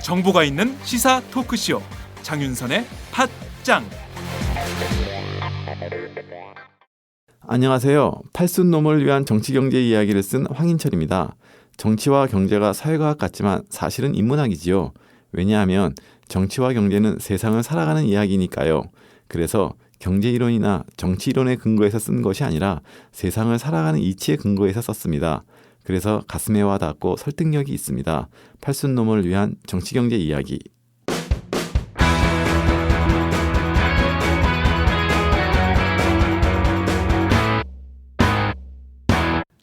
정보가 있는 시사 토크쇼 장윤선의 팟짱. 안녕하세요. 팔순놈을 위한 정치경제 이야기를 쓴 황인철입니다. 정치와 경제가 사회과학 같지만 사실은 인문학이지요. 왜냐하면 정치와 경제는 세상을 살아가는 이야기니까요. 그래서 경제이론이나 정치이론의 근거에서 쓴 것이 아니라 세상을 살아가는 이치의 근거에서 썼습니다. 그래서 가슴에 와닿고 설득력이 있습니다. 팔순놈을 위한 정치경제 이야기.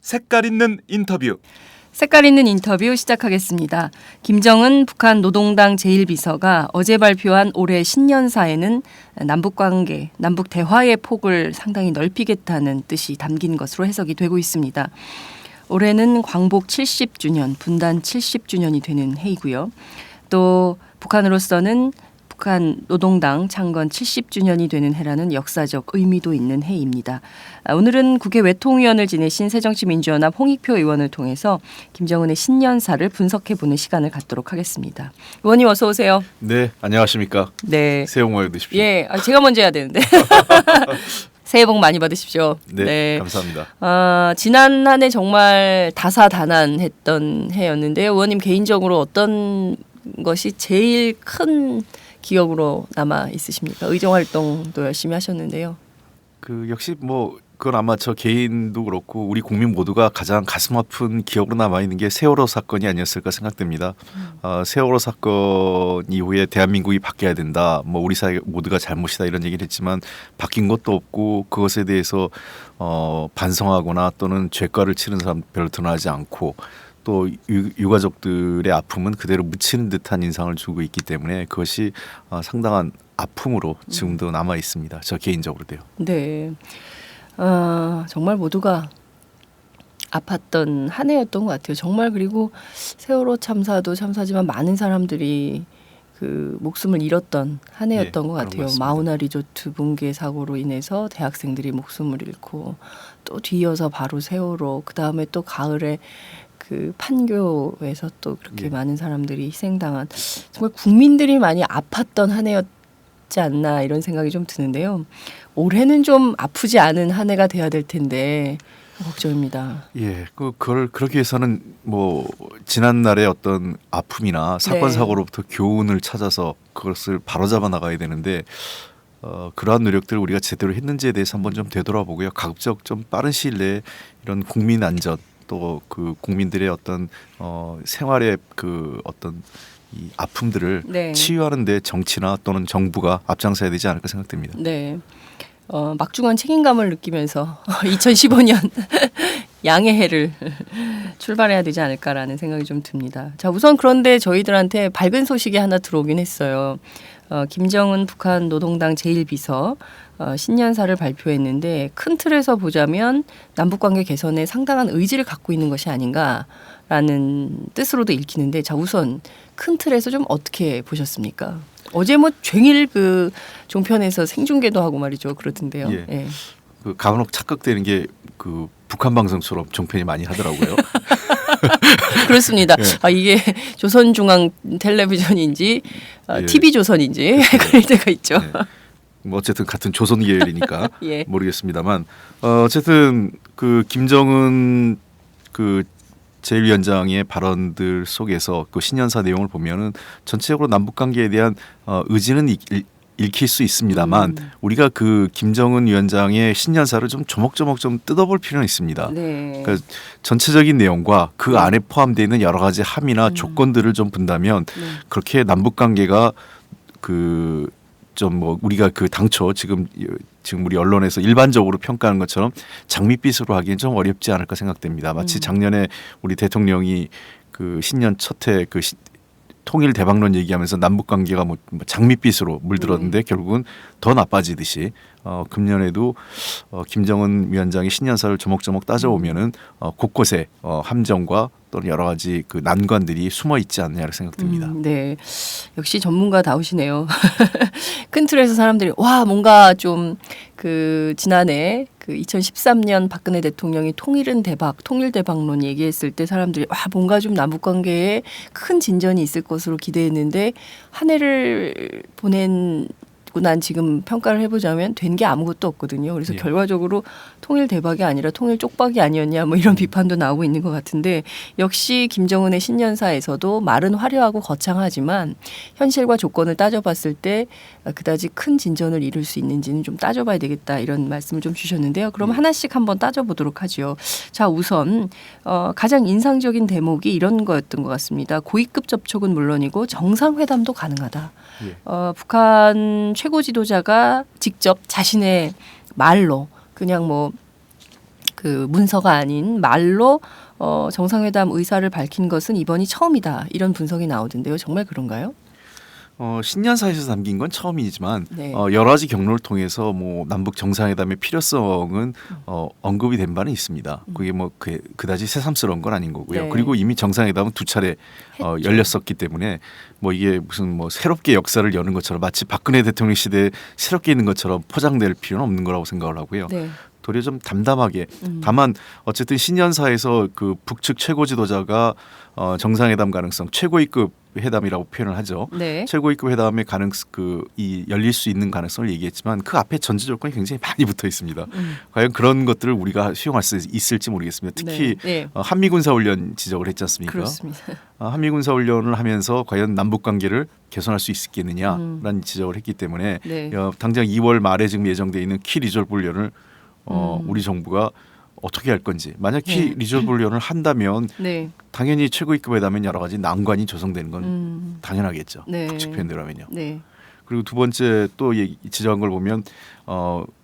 색깔 있는 인터뷰. 색깔 있는 인터뷰 시작하겠습니다. 김정은 북한 노동당 제1비서가 어제 발표한 올해 신년사에는 남북관계, 남북 대화의 폭을 상당히 넓히겠다는 뜻이 담긴 것으로 해석이 되고 있습니다. 올해는 광복 70주년, 분단 70주년이 되는 해이고요. 또 북한으로서는 북한 노동당 창건 70주년이 되는 해라는 역사적 의미도 있는 해입니다. 오늘은 국회 외통위원을 지내신 새정치민주연합 홍익표 의원을 통해서 김정은의 신년사를 분석해보는 시간을 갖도록 하겠습니다. 의원님 어서 오세요. 네, 안녕하십니까. 네. 새해 복 많이 받으십시오. 예, 제가 먼저 해야 되는데. 새해 복 많이 받으십시오. 네. 감사합니다. 지난 한 해 정말 다사다난했던 해였는데요. 의원님 개인적으로 어떤 것이 제일 큰 기억으로 남아 있으십니까? 의정 활동도 열심히 하셨는데요. 역시 그건 아마 저 개인도 그렇고 우리 국민 모두가 가장 가슴 아픈 기억으로 남아 있는 게 세월호 사건이 아니었을까 생각됩니다. 세월호 사건 이후에 대한민국이 바뀌어야 된다. 우리 사회 모두가 잘못이다 이런 얘기를 했지만 바뀐 것도 없고 그것에 대해서 반성하거나 또는 죄가를 치는 사람 별로 드러나지 않고 또 유가족들의 아픔은 그대로 묻히는 듯한 인상을 주고 있기 때문에 그것이 상당한 아픔으로 지금도 남아 있습니다. 저 개인적으로도요. 네, 정말 모두가 아팠던 한 해였던 것 같아요. 정말 그리고 세월호 참사도 참사지만 많은 사람들이 그 목숨을 잃었던 한 해였던 것 같아요. 마우나 리조트 붕괴 사고로 인해서 대학생들이 목숨을 잃고 또 뒤이어서 바로 세월호, 그 다음에 또 가을에 그 판교에서 또 그렇게 많은 사람들이 희생당한 정말 국민들이 많이 아팠던 한 해였지 않나 이런 생각이 좀 드는데요. 올해는 좀 아프지 않은 한 해가 돼야 될 텐데 걱정입니다. 예, 그걸 그렇게 해서는 지난날의 어떤 아픔이나 사건 사고로부터 교훈을 찾아서 그것을 바로잡아 나가야 되는데 그러한 노력들을 우리가 제대로 했는지에 대해서 한번 좀 되돌아보고요. 가급적 좀 빠른 시일 내에 이런 국민 안전 또 그 국민들의 어떤 생활의 그 어떤 이 아픔들을 치유하는데 정치나 또는 정부가 앞장서야 되지 않을까 생각됩니다. 네, 막중한 책임감을 느끼면서 2015년 양의 해를 출발해야 되지 않을까라는 생각이 좀 듭니다. 자, 우선 그런데 저희들한테 밝은 소식이 하나 들어오긴 했어요. 김정은 북한 노동당 제1비서 신년사를 발표했는데 큰 틀에서 보자면 남북관계 개선에 상당한 의지를 갖고 있는 것이 아닌가라는 뜻으로도 읽히는데, 자, 우선 큰 틀에서 좀 어떻게 보셨습니까? 어제 종일 그 종편에서 생중계도 하고 말이죠, 그러던데요. 예. 예. 간혹 착각되는 게 북한 방송처럼 종편이 많이 하더라고요. 그렇습니다. 이게 조선중앙 텔레비전인지 TV조선인지 헷갈릴 때가 있죠. 어쨌든 같은 조선 계열이니까 예. 모르겠습니다만 어쨌든 그 김정은 그 제1위원장의 발언들 속에서 그 신년사 내용을 보면은 전체적으로 남북 관계에 대한 의지는 읽힐 수 있습니다만 우리가 그 김정은 위원장의 신년사를 좀 조목조목 좀 뜯어볼 필요는 있습니다. 네. 그러니까 전체적인 내용과 그 안에 포함되어 있는 여러 가지 함의나 조건들을 좀 본다면 그렇게 남북 관계가 우리가 당초 지금 우리 언론에서 일반적으로 평가하는 것처럼 장밋빛으로 하기엔 좀 어렵지 않을까 생각됩니다. 마치 작년에 우리 대통령이 그 신년 첫해 통일 대박론 얘기하면서 남북 관계가 장밋빛으로 물들었는데 결국은 더 나빠지듯이 금년에도 김정은 위원장의 신년사를 조목조목 따져보면은 곳곳에 함정과 또는 여러 가지 그 난관들이 숨어 있지 않느냐고 생각됩니다. 네, 역시 전문가다우시네요. 큰 틀에서 사람들이 와 뭔가 좀 그 지난해 그 2013년 박근혜 대통령이 통일은 대박, 통일 대박론 얘기했을 때 사람들이 와 뭔가 좀 남북 관계에 큰 진전이 있을 것으로 기대했는데 한 해를 보낸 난 지금 평가를 해보자면 된 게 아무것도 없거든요. 그래서 예. 결과적으로 통일 대박이 아니라 통일 쪽박이 아니었냐 뭐 이런 비판도 나오고 있는 것 같은데 역시 김정은의 신년사에서도 말은 화려하고 거창하지만 현실과 조건을 따져봤을 때 그다지 큰 진전을 이룰 수 있는지는 좀 따져봐야 되겠다 이런 말씀을 좀 주셨는데요. 그럼 하나씩 한번 따져보도록 하죠. 자 우선 가장 인상적인 대목이 이런 거였던 것 같습니다. 고위급 접촉은 물론이고 정상회담도 가능하다. 예. 북한 최고 지도자가 직접 자신의 말로 그냥 뭐 그 문서가 아닌 말로 정상회담 의사를 밝힌 것은 이번이 처음이다 이런 분석이 나오던데요. 정말 그런가요? 신년사에서 담긴 건 처음이지만 네. 여러 가지 경로를 통해서 뭐 남북 정상회담의 필요성은 언급이 된 바는 있습니다. 그게 뭐 그다지 새삼스러운 건 아닌 거고요. 네. 그리고 이미 정상회담은 2차례 열렸었기 때문에 뭐 이게 무슨 뭐 새롭게 역사를 여는 것처럼 마치 박근혜 대통령 시대에 새롭게 있는 것처럼 포장될 필요는 없는 거라고 생각을 하고요. 네. 도리어 좀 담담하게 다만 어쨌든 신년사에서 그 북측 최고 지도자가 정상회담 가능성 최고위급 회담이라고 표현을 하죠. 네. 최고위급 회담의 이 열릴 수 있는 가능성을 얘기했지만 그 앞에 전제 조건이 굉장히 많이 붙어 있습니다. 과연 그런 것들을 우리가 수용할 수 있을지 모르겠습니다. 특히 네. 한미 군사훈련 지적을 했지 않습니까? 그렇습니다. 한미 군사훈련을 하면서 과연 남북 관계를 개선할 수 있겠느냐라는 지적을 했기 때문에 네. 당장 2월 말에 지금 예정돼 있는 키 리졸브 훈련을 우리 정부가 어떻게 할 건지 만약 키 네. 리졸브 훈련을 한다면 네. 당연히 최고위급 회담엔 여러 가지 난관이 조성되는 건 당연하겠죠. 네. 북측 표현대로라면요. 네. 그리고 두 번째 또 지적한 걸 보면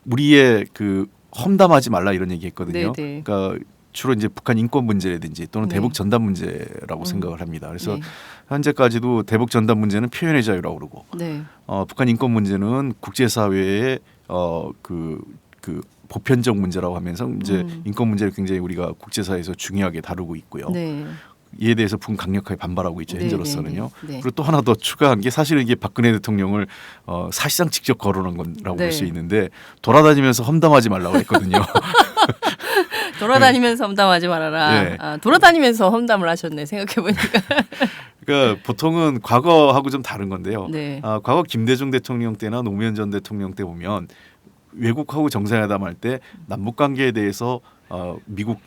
우리의 그 험담하지 말라 이런 얘기했거든요. 네, 네. 그러니까 주로 이제 북한 인권 문제라든지 또는 네. 대북 전단 문제라고 생각을 합니다. 그래서 네. 현재까지도 대북 전단 문제는 표현의 자유라고 그러고 네. 북한 인권 문제는 국제사회의 그 보편적 문제라고 하면서 이제 인권 문제를 굉장히 우리가 국제사회에서 중요하게 다루고 있고요. 네. 이에 대해서 북은 강력하게 반발하고 있죠. 네, 현재로서는요. 네, 네. 그리고 또 하나 더 추가한 게 사실은 이게 박근혜 대통령을 사실상 직접 거론한 거라고 네. 볼 수 있는데 돌아다니면서 험담하지 말라고 했거든요. 돌아다니면서 험담하지 말아라. 네. 돌아다니면서 험담을 하셨네. 생각해 보니까. 그러니까 보통은 과거하고 좀 다른 건데요. 네. 과거 김대중 대통령 때나 노무현 전 대통령 때 보면 외국하고 정상회담할 때 남북 관계에 대해서 미국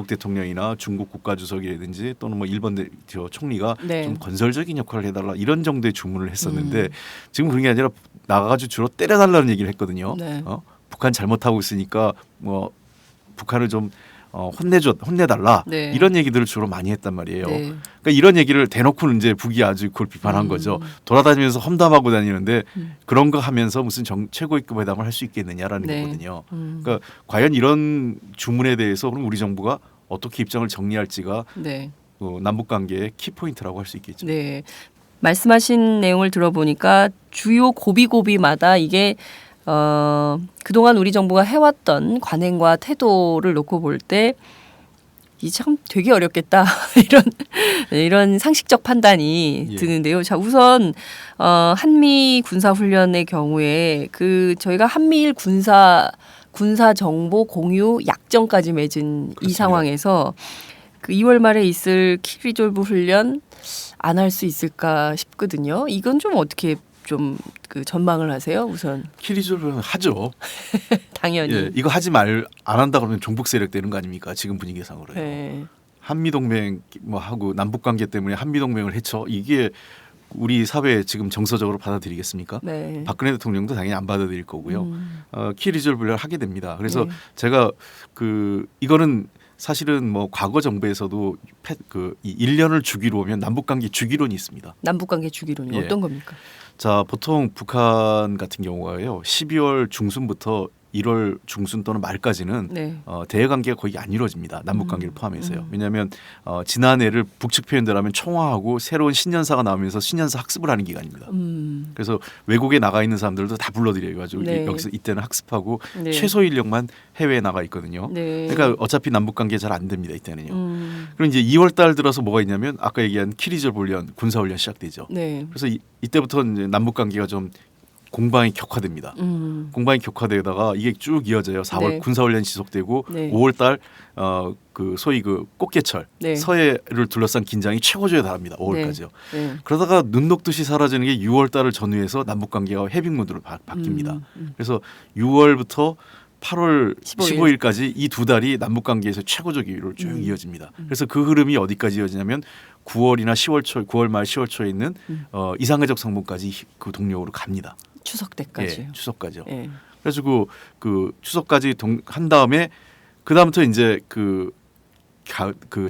대통령이나 중국 국가주석이라든지 또는 뭐 일본 총리가 네. 좀 건설적인 역할을 해달라 이런 정도의 주문을 했었는데 지금 그런 게 아니라 나가가지고 주로 때려달라는 얘기를 했거든요. 네. 북한 잘못하고 있으니까 뭐 북한을 좀 혼내달라 네. 이런 얘기들을 주로 많이 했단 말이에요. 네. 그러니까 이런 얘기를 대놓고는 이제 북이 아주 그걸 비판한 거죠. 돌아다니면서 험담하고 다니는데 그런 거 하면서 무슨 최고위급 회담을 할 수 있겠느냐라는 네. 거거든요. 그러니까 과연 이런 주문에 대해서 그럼 우리 정부가 어떻게 입장을 정리할지가 네. 남북 관계의 키포인트라고 할 수 있겠죠. 네. 말씀하신 내용을 들어보니까 주요 고비고비마다 이게 그동안 우리 정부가 해왔던 관행과 태도를 놓고 볼 때 이 참 되게 어렵겠다 이런 상식적 판단이 예. 드는데요. 자 우선 한미 군사 훈련의 경우에 저희가 한미일 군사 정보 공유 약정까지 맺은 이 그렇습니다. 상황에서 그 2월 말에 있을 키리졸브 훈련 안 할 수 있을까 싶거든요. 이건 좀 어떻게 좀 그 전망을 하세요? 우선 키리졸브는 하죠. 당연히. 예, 이거 안 한다 그러면 종북 세력 되는 거 아닙니까? 지금 분위기상으로요. 네. 한미 동맹 뭐 하고 남북 관계 때문에 한미 동맹을 해쳐 이게 우리 사회에 지금 정서적으로 받아들이겠습니까? 네. 박근혜 대통령도 당연히 안 받아들일 거고요. 키 리졸브를 하게 됩니다. 그래서 네. 제가 이거는 사실은 뭐 과거 정부에서도 이 1년을 주기로 하면 남북 관계 주기론이 있습니다. 남북관계 주기론이 예. 어떤 겁니까? 자, 보통 북한 같은 경우가요. 12월 중순부터 1월 중순 또는 말까지는 네. 대외 관계가 거의 안 이루어집니다. 남북 관계를 포함해서요. 왜냐하면 지난해를 북측 표현대로 하면 총화하고 새로운 신년사가 나오면서 신년사 학습을 하는 기간입니다. 그래서 외국에 나가 있는 사람들도 다 불러들여가지고 네. 여기서 이때는 학습하고 네. 최소 인력만 해외에 나가 있거든요. 네. 그러니까 어차피 남북 관계 잘 안 됩니다. 이때는요. 그럼 이제 2월 달 들어서 뭐가 있냐면 아까 얘기한 키리졸브 훈련, 군사 훈련 시작되죠. 네. 그래서 이때부터 이제 남북 관계가 좀 공방이 격화됩니다. 공방이 격화되다가 이게 쭉 이어져요. 4월 네. 군사훈련이 지속되고 네. 5월달 그 소위 그 꽃게철 네. 서해를 둘러싼 긴장이 최고조에 달합니다. 5월까지요. 네. 그러다가 눈 녹듯이 사라지는 게 6월달을 전후해서 남북 관계가 해빙 모드로 바뀝니다. 그래서 6월부터 8월 15일. 15일까지 이 두 달이 남북 관계에서 최고적 이유로 쭉 이어집니다. 그래서 그 흐름이 어디까지 이어지냐면 9월이나 10월 초, 9월 말 10월 초에 있는 이상계적 상봉까지 그 동력으로 갑니다. 추석 때까지. 예, 추석까지요. 예. 그래가지고 그 추석까지 한 다음에 그 다음부터 이제 그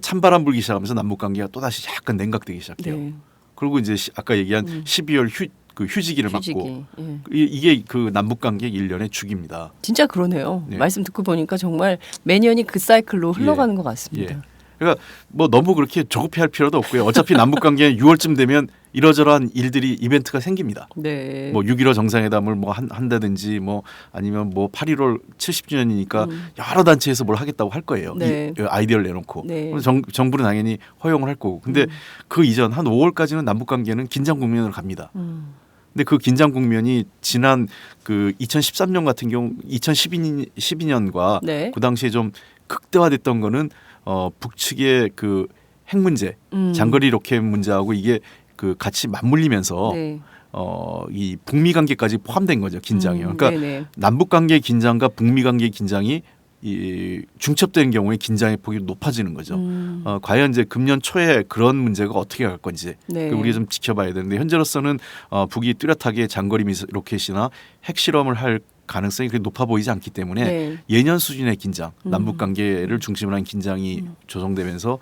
찬바람 불기 시작하면서 남북 관계가 또 다시 약간 냉각되기 시작해요. 네. 그리고 이제 아까 얘기한 12월 휴지기를 휴지기. 맞고 예. 이게 그 남북 관계 1년의 주기입니다. 진짜 그러네요. 네. 말씀 듣고 보니까 정말 매년이 그 사이클로 흘러가는 것 같습니다. 예. 그러니까 뭐 너무 그렇게 조급해할 필요도 없고요. 어차피 남북 관계는 6월쯤 되면 이러저러한 일들이 이벤트가 생깁니다. 네. 뭐 6.15 정상회담을 뭐 한다든지 뭐 아니면 뭐 8.15 70주년이니까 여러 단체에서 뭘 하겠다고 할 거예요. 네. 이 아이디어를 내놓고 네. 그래서 정부는 당연히 허용을 할 거고. 근데 그 이전 한 5월까지는 남북 관계는 긴장 국면으로 갑니다. 근데 그 긴장 국면이 지난 그 2013년 같은 경우 2012년과 네. 그 당시에 좀 극대화됐던 거는 북측의 그 핵 문제, 장거리 로켓 문제하고 이게 그 같이 맞물리면서 네. 이 북미 관계까지 포함된 거죠. 긴장이요. 그러니까 네네. 남북 관계 긴장과 북미 관계 긴장이 이 중첩되는 경우에 긴장의 폭이 높아지는 거죠. 과연 이제 금년 초에 그런 문제가 어떻게 갈 건지 네. 우리가 좀 지켜봐야 되는데 현재로서는 북이 뚜렷하게 장거리 로켓이나 핵 실험을 할 가능성이 그렇게 높아 보이지 않기 때문에 네. 예년 수준의 긴장, 남북 관계를 중심으로 한 긴장이 조성되면서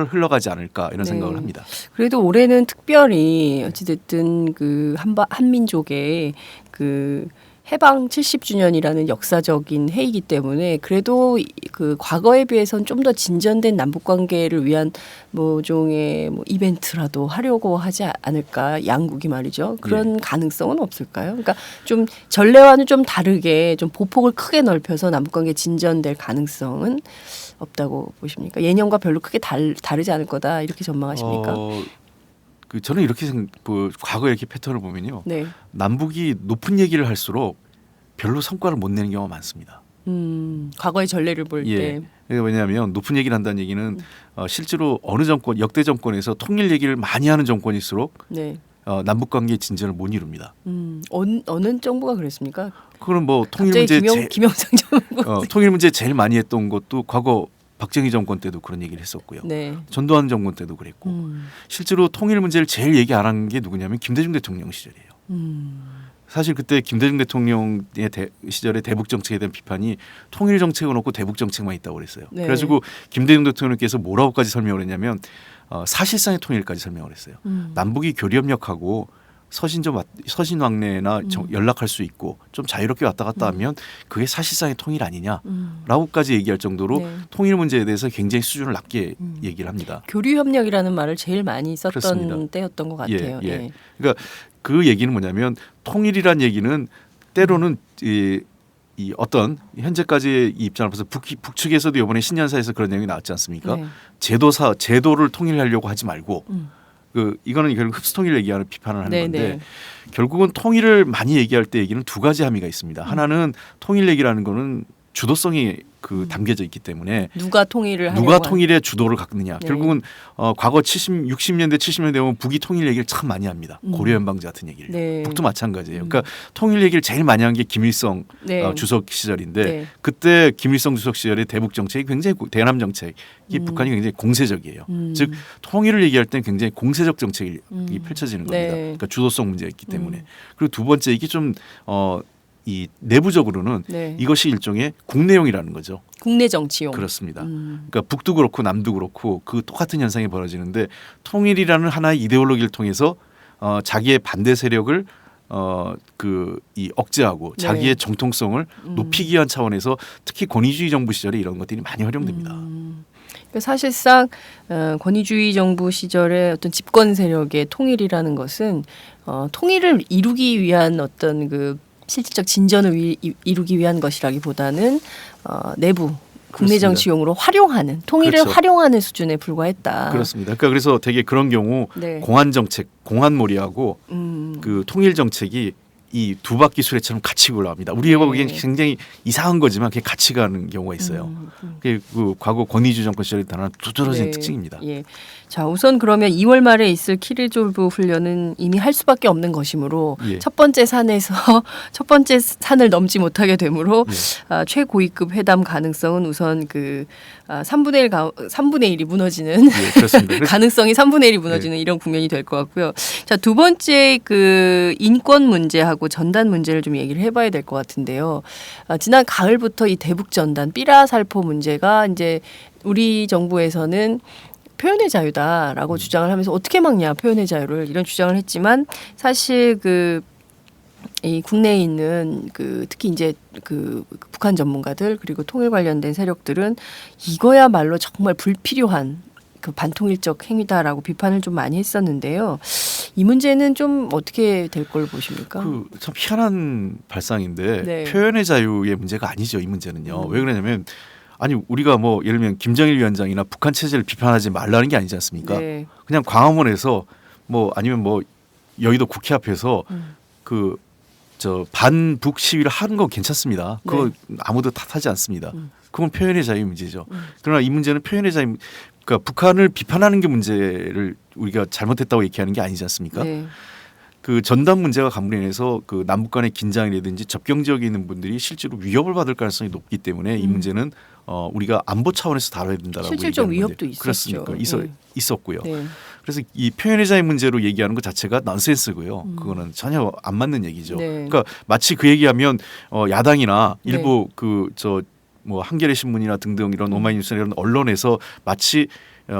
흘러가지 않을까 이런 네. 생각을 합니다. 그래도 올해는 특별히 어찌됐든 그 한민족의 그 해방 70주년이라는 역사적인 해이기 때문에 그래도 그 과거에 비해서는 좀 더 진전된 남북 관계를 위한 모종의 뭐 이벤트라도 하려고 하지 않을까 양국이 말이죠. 그런 가능성은 없을까요? 그러니까 좀 전례와는 좀 다르게 좀 보폭을 크게 넓혀서 남북 관계 진전될 가능성은 없다고 보십니까? 예년과 별로 크게 다르지 않을 거다 이렇게 전망하십니까? 저는 이렇게 과거의 이렇게 패턴을 보면요. 네. 남북이 높은 얘기를 할수록 별로 성과를 못 내는 경우가 많습니다. 과거의 전례를 볼 때. 그러니까 왜냐하면 높은 얘기를 한다는 얘기는 실제로 어느 정권, 역대 정권에서 통일 얘기를 많이 하는 정권일수록 네. 남북 관계 진전을 못 이룹니다. 어느 정부가 그랬습니까? 그건 뭐 통일 갑자기 문제 김영삼 정부. 통일 문제 제일 많이 했던 것도 과거 박정희 정권 때도 그런 얘기를 했었고요. 네. 전두환 정권 때도 그랬고 실제로 통일 문제를 제일 얘기 안 한 게 누구냐면 김대중 대통령 시절이에요. 사실 그때 김대중 대통령의 시절에 대북 정책에 대한 비판이 통일 정책은 없고 대북 정책만 있다고 그랬어요. 네. 그래가지고 김대중 대통령께서 뭐라고까지 설명을 했냐면 사실상의 통일까지 설명을 했어요. 남북이 교류협력하고 서신왕래나 연락할 수 있고 좀 자유롭게 왔다 갔다 하면 그게 사실상의 통일 아니냐라고까지 얘기할 정도로 네. 통일 문제에 대해서 굉장히 수준을 낮게 얘기를 합니다. 교류협력이라는 말을 제일 많이 썼던 그렇습니다. 때였던 것 같아요. 예. 그러니까 그 얘기는 뭐냐면 통일이란 얘기는 때로는 이 어떤 현재까지의 입장을 봐서 북측에서도 이번에 신년사에서 그런 내용이 나왔지 않습니까? 네. 제도를 통일하려고 하지 말고 이거는 결국 흡수통일 얘기하는 비판을 하는 네, 건데 네. 결국은 통일을 많이 얘기할 때 얘기는 두 가지 함의가 있습니다. 하나는 통일 얘기라는 거는 주도성이 담겨져 있기 때문에 누가 통일을 하려고 누가 통일의 주도를 갖느냐. 네. 결국은 과거 60년대 70년대 보면 북이 통일 얘기를 참 많이 합니다. 고려연방제 같은 얘기를. 네. 북도 마찬가지예요. 그러니까 통일 얘기를 제일 많이 한 게 김일성 네. 주석 시절인데 네. 그때 김일성 주석 시절의 대북 정책이 굉장히 대남 정책이 북한이 굉장히 공세적이에요. 즉 통일을 얘기할 때는 굉장히 공세적 정책이 펼쳐지는 겁니다. 네. 그러니까 주도성 문제가 있기 때문에. 그리고 두 번째 이게 좀 이 내부적으로는 네. 이것이 일종의 국내용이라는 거죠. 국내 정치용. 그렇습니다. 그러니까 북도 그렇고 남도 그렇고 그 똑같은 현상이 벌어지는데 통일이라는 하나의 이데올로기를 통해서 자기의 반대 세력을 그 이 억제하고 네. 자기의 정통성을 높이기 위한 차원에서 특히 권위주의 정부 시절에 이런 것들이 많이 활용됩니다. 그러니까 사실상 권위주의 정부 시절의 어떤 집권 세력의 통일이라는 것은 통일을 이루기 위한 어떤 그 실질적 진전을 이루기 위한 것이라기보다는 내부 국내 그렇습니다. 정치용으로 활용하는 통일을 그렇죠. 활용하는 수준에 불과했다. 그렇습니다. 그러니까 그래서 되게 그런 경우 네. 공안 정책, 공안몰이하고 음. 그 통일 정책이 이 두 바퀴 수레처럼 같이 올라갑니다. 우리가 네. 보기엔 굉장히 이상한 거지만 그게 같이 가는 경우가 있어요. 그게 그 과거 권위주의 정권 시절에 나타난 두드러진 네. 특징입니다. 예. 자, 우선 그러면 2월 말에 있을 키르조브 훈련은 이미 할 수밖에 없는 것이므로 예. 첫 번째 산에서 첫 번째 산을 넘지 못하게 되므로 예. 최고위급 회담 가능성은 우선 그 3분의 1이 무너지는 예, 그렇습니다. 그래서 가능성이 3분의 1이 무너지는 이런 국면이 될 것 같고요. 자, 두 번째 그 인권 문제하고 전단 문제를 좀 얘기를 해봐야 될 것 같은데요. 지난 가을부터 이 대북 전단 삐라 살포 문제가 이제 우리 정부에서는 표현의 자유다라고 주장을 하면서 어떻게 막냐 표현의 자유를 이런 주장을 했지만 사실 이 국내에 있는 그 특히 이제 그 북한 전문가들 그리고 통일 관련된 세력들은 이거야말로 정말 불필요한 그 반통일적 행위다라고 비판을 좀 많이 했었는데요. 이 문제는 좀 어떻게 될 걸 보십니까? 그 참 희한한 발상인데 네. 표현의 자유의 문제가 아니죠. 이 문제는요. 왜 그러냐면 아니 우리가 뭐 예를 들면 김정일 위원장이나 북한 체제를 비판하지 말라는 게 아니지 않습니까? 네. 그냥 광화문에서 뭐 아니면 뭐 여의도 국회 앞에서 그 저 반북 시위를 하는 건 괜찮습니다. 그거 아무도 탓하지 않습니다. 그건 표현의 자유 문제죠. 그러나 이 문제는 표현의 자유, 그러니까 북한을 비판하는 게 문제를 우리가 잘못했다고 얘기하는 게 아니지 않습니까? 네. 그 전단 문제가 감문해서 그 남북 간의 긴장이라든지 접경 지역에 있는 분들이 실제로 위협을 받을 가능성이 높기 때문에 이 문제는 우리가 안보 차원에서 다뤄야 된다라고 실질적 얘기하는 위협도 건데. 있었죠. 그렇습니까? 있었고요. 네. 그래서 이 표현의 자유 문제로 얘기하는 것 자체가 넌센스고요. 그거는 전혀 안 맞는 얘기죠. 네. 그러니까 마치 그 얘기하면 야당이나 네. 일부 그 저 뭐 한겨레 신문이나 등등 이런 오마이뉴스나 이런 언론에서 마치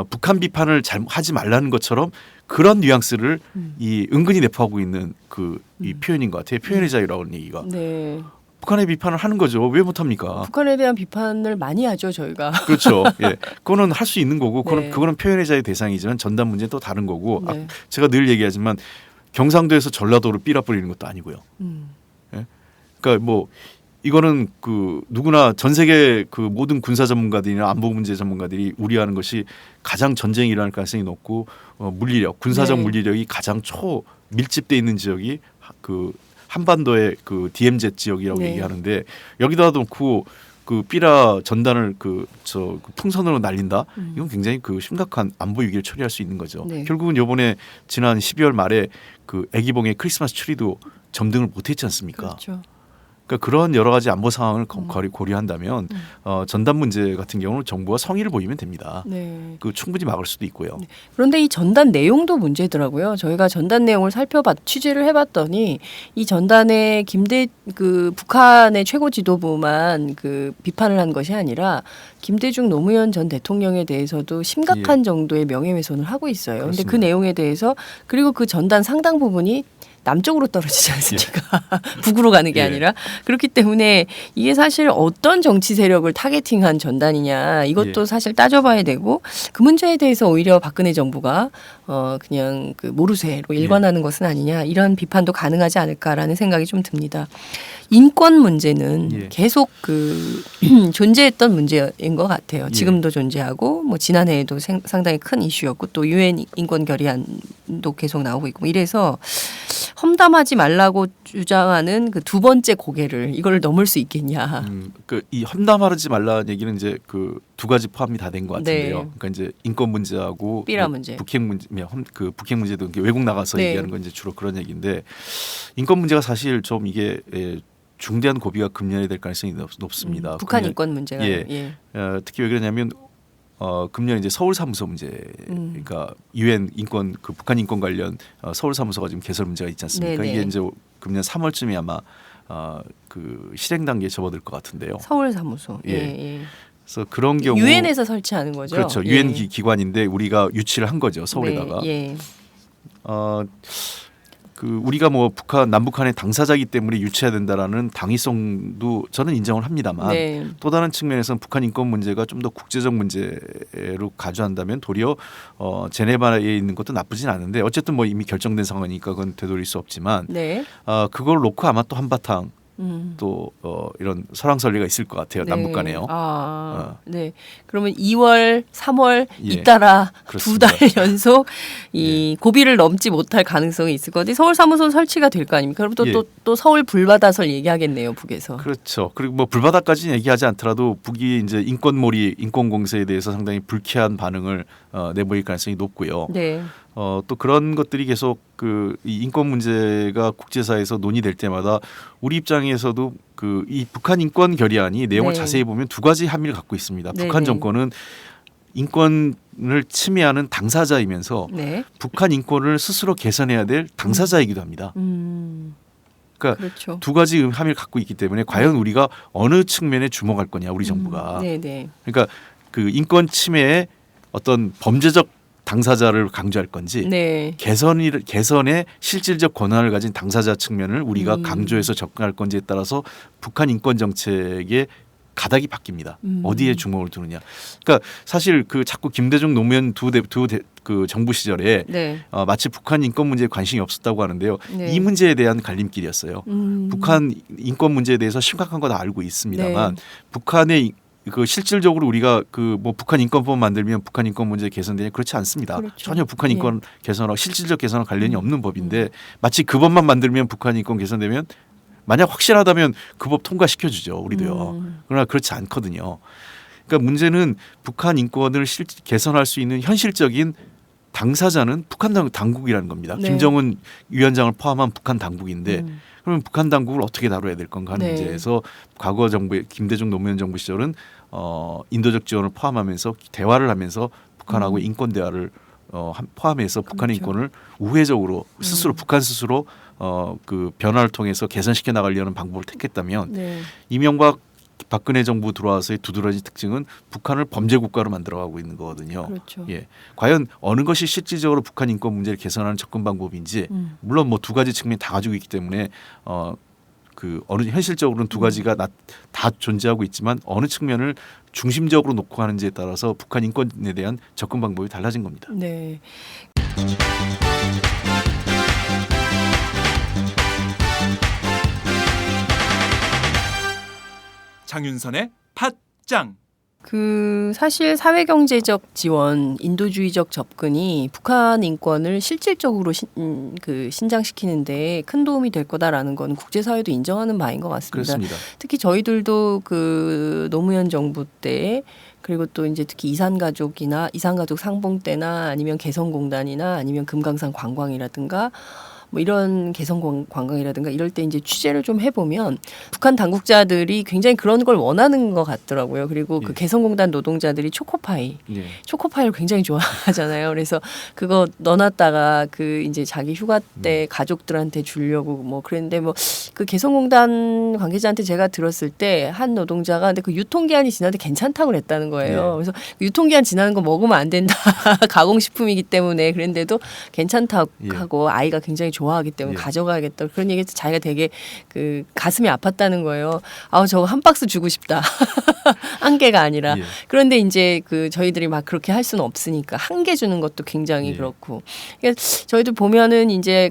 북한 비판을 하지 말라는 것처럼 그런 뉘앙스를 이 은근히 내포하고 있는 그 이 표현인 것 같아요. 표현의 자유라는 얘기가 네. 북한의 비판을 하는 거죠. 왜 못합니까? 북한에 대한 비판을 많이 하죠 저희가. 그렇죠. 예, 그거는 할 수 있는 거고, 네. 그거는 표현의 자유 대상이지만 전단 문제는 또 다른 거고. 네. 제가 늘 얘기하지만 경상도에서 전라도로 삐라 뿌리는 것도 아니고요. 예? 그러니까 뭐 이거는 그 누구나 전 세계 그 모든 군사 전문가들이나 안보 문제 전문가들이 우려하는 것이 가장 전쟁이 일어날 가능성이 높고 물리력, 군사적 네. 물리력이 가장 초 밀집돼 있는 지역이 그 한반도의 그 DMZ 지역이라고 네. 얘기하는데 여기다 놓고 그 삐라 전단을 그 풍선으로 날린다. 이건 굉장히 그 심각한 안보 위기를 처리할 수 있는 거죠. 네. 결국은 이번에 지난 12월 말에 그 애기봉의 크리스마스 트리도 점등을 못했지 않습니까? 그렇죠. 그러니까 그런 여러 가지 안보 상황을 고려한다면 전단 문제 같은 경우는 정부가 성의를 보이면 됩니다. 네. 그 충분히 막을 수도 있고요. 그런데 이 전단 내용도 문제더라고요. 저희가 전단 내용을 취재를 해봤더니 이 전단에 그 북한의 최고 지도부만 그 비판을 한 것이 아니라 김대중 노무현 전 대통령에 대해서도 심각한 정도의 명예훼손을 하고 있어요. 그런데 그 그렇습니다. 내용에 대해서 그리고 그 전단 상당 부분이 남쪽으로 떨어지지 않습니까? 북으로 가는 게 예. 아니라. 그렇기 때문에 이게 사실 어떤 정치 세력을 타겟팅한 전단이냐 이것도 예. 사실 따져봐야 되고 그 문제에 대해서 오히려 박근혜 정부가 그냥 그 모르쇠로 일관하는 것은 아니냐 이런 비판도 가능하지 않을까라는 생각이 좀 듭니다. 인권 문제는 예. 계속 그 존재했던 문제인 것 같아요. 예. 지금도 존재하고 뭐 지난해에도 상당히 큰 이슈였고 또 유엔 인권 결의안도 계속 나오고 있고 뭐 이래서 험담하지 말라고 주장하는 그 두 번째 고개를 이걸 넘을 수 있겠냐. 그 이 험담하지 말라는 얘기는 이제 그 두 가지 포함이 다 된 것 같은데요. 네. 그러니까 이제 인권 문제하고 삐라 그 문제. 북핵 문제, 그 북핵 문제도 이렇게 외국 나가서 네. 얘기하는 건 이제 주로 그런 얘기인데 인권 문제가 사실 좀 이게 중대한 고비가 금년에 될 가능성이 높습니다. 북한 금년, 인권 문제가 예. 특히 왜 그러냐면 금년 이제 서울 사무소 문제, 그러니까 유엔 인권 그 북한 인권 관련 서울 사무소가 지금 개설 문제가 있지 않습니까? 네네. 이게 이제 금년 3월쯤에 아마 그 실행 단계에 접어들 것 같은데요. 서울 사무소. 예. 예. 그래서 그런 경우 유엔에서 설치하는 거죠. 그렇죠. 예. 유엔 기관인데 우리가 유치를 한 거죠 서울에다가. 네. 예. 그 우리가 뭐 북한 남북한의 당사자이기 때문에 유치해야 된다라는 당위성도 저는 인정을 합니다만 네. 또 다른 측면에서는 북한 인권 문제가 좀 더 국제적 문제로 가져간다면 도리어 제네바에 있는 것도 나쁘진 않은데 어쨌든 뭐 이미 결정된 상황이니까 그건 되돌릴 수 없지만 네. 그걸 놓고 아마 또 한바탕 음. 또 이런 설왕설래가 있을 것 같아요. 네. 남북 간에요. 네. 그러면 2월, 3월 예. 잇따라 두 그렇습니다. 달 연속 이 고비를 넘지 못할 가능성이 있을 것 같아요. 서울 사무소 설치가 될 거 아닙니까? 그럼 예. 또 서울 불바다설 얘기하겠네요, 북에서. 그렇죠. 그리고 뭐 불바다까지는 얘기하지 않더라도 북이 이제 인권몰이, 인권공세에 대해서 상당히 불쾌한 반응을 내보일 가능성이 높고요. 네. 또 그런 것들이 계속 이 인권 문제가 국제사회에서 논의될 때마다 우리 입장에서도 이 북한 인권 결의안이 내용을 네. 자세히 보면 두 가지 함의를 갖고 있습니다. 네, 북한 네. 정권은 인권을 침해하는 당사자이면서 네. 북한 인권을 스스로 개선해야 될 당사자이기도 합니다. 그러니까 그렇죠. 두 가지 함의를 갖고 있기 때문에 과연 우리가 어느 측면에 주목할 거냐 우리 정부가. 네, 네. 그러니까 그 인권 침해의 어떤 범죄적 당사자를 강조할 건지 네. 개선의 실질적 권한을 가진 당사자 측면을 우리가 강조해서 접근할 건지에 따라서 북한 인권 정책의 가닥이 바뀝니다. 어디에 주목을 두느냐. 그러니까 사실 자꾸 김대중 노무현 그 정부 시절에 네. 마치 북한 인권 문제에 관심이 없었다고 하는데요. 네. 이 문제에 대한 갈림길이었어요. 북한 인권 문제에 대해서 심각한 거 다 알고 있습니다만 네. 북한의 실질적으로 우리가 뭐 북한 인권법 만들면 북한 인권 문제 개선되냐 그렇지 않습니다. 그렇죠. 전혀 북한 인권 개선하고 실질적 개선과 관련이 없는 법인데 마치 그 법만 만들면 북한 인권 개선되면 만약 확실하다면 그 법 통과시켜 주죠. 우리도요. 그러나 그렇지 않거든요. 그러니까 문제는 북한 인권을 개선할 수 있는 현실적인 당사자는 북한 당국이라는 겁니다. 네. 김정은 위원장을 포함한 북한 당국인데 그러면 북한 당국을 어떻게 다뤄야 될 건가 하는 네. 문제에서 과거 정부의 김대중 노무현 정부 시절은 인도적 지원을 포함하면서 대화를 하면서 북한하고 인권 대화를 포함해서 북한의 그렇죠. 인권을 우회적으로 스스로 북한 스스로 그 변화를 통해서 개선시켜 나가려는 방법을 택했다면 네. 이명박 박근혜 정부 들어와서의 두드러진 특징은 북한을 범죄 국가로 만들어가고 있는 거거든요. 그렇죠. 예, 과연 어느 것이 실질적으로 북한 인권 문제를 개선하는 접근 방법인지 물론 뭐 두 가지 측면이 다 가지고 있기 때문에 어느 현실적으로는 두 가지가 다 존재하고 있지만 어느 측면을 중심적으로 놓고 하는지에 따라서 북한 인권에 대한 접근 방법이 달라진 겁니다. 네. 장윤선의 팟짱. 사실 사회경제적 지원, 인도주의적 접근이 북한 인권을 실질적으로 신장시키는데 큰 도움이 될 거다라는 건 국제사회도 인정하는 바인 것 같습니다. 그렇습니다. 특히 저희들도 노무현 정부 때 그리고 또 이제 특히 이산가족 상봉 때나 아니면 개성공단이나 아니면 금강산 관광이라든가 뭐 이런 개성 관광이라든가 이럴 때 이제 취재를 좀 해보면 북한 당국자들이 굉장히 그런 걸 원하는 것 같더라고요. 그리고 그 개성공단 노동자들이 초코파이를 굉장히 좋아하잖아요. 그래서 그거 넣어놨다가 이제 자기 휴가 때 가족들한테 주려고 뭐 그랬는데 뭐 그 개성공단 관계자한테 제가 들었을 때 한 노동자가 근데 그 유통기한이 지났는데 괜찮다고 그랬다는 거예요. 그래서 유통기한 지나는 거 먹으면 안 된다. 가공식품이기 때문에 그랬는데도 괜찮다고 하고 아이가 굉장히 좋아하기 때문에 가져가야겠다. 그런 얘기해서 자기가 되게 가슴이 아팠다는 거예요. 저거 한 박스 주고 싶다. 한 개가 아니라. 그런데 이제 저희들이 막 그렇게 할 수는 없으니까 한 개 주는 것도 굉장히 그렇고. 그러니까 저희도 보면은 이제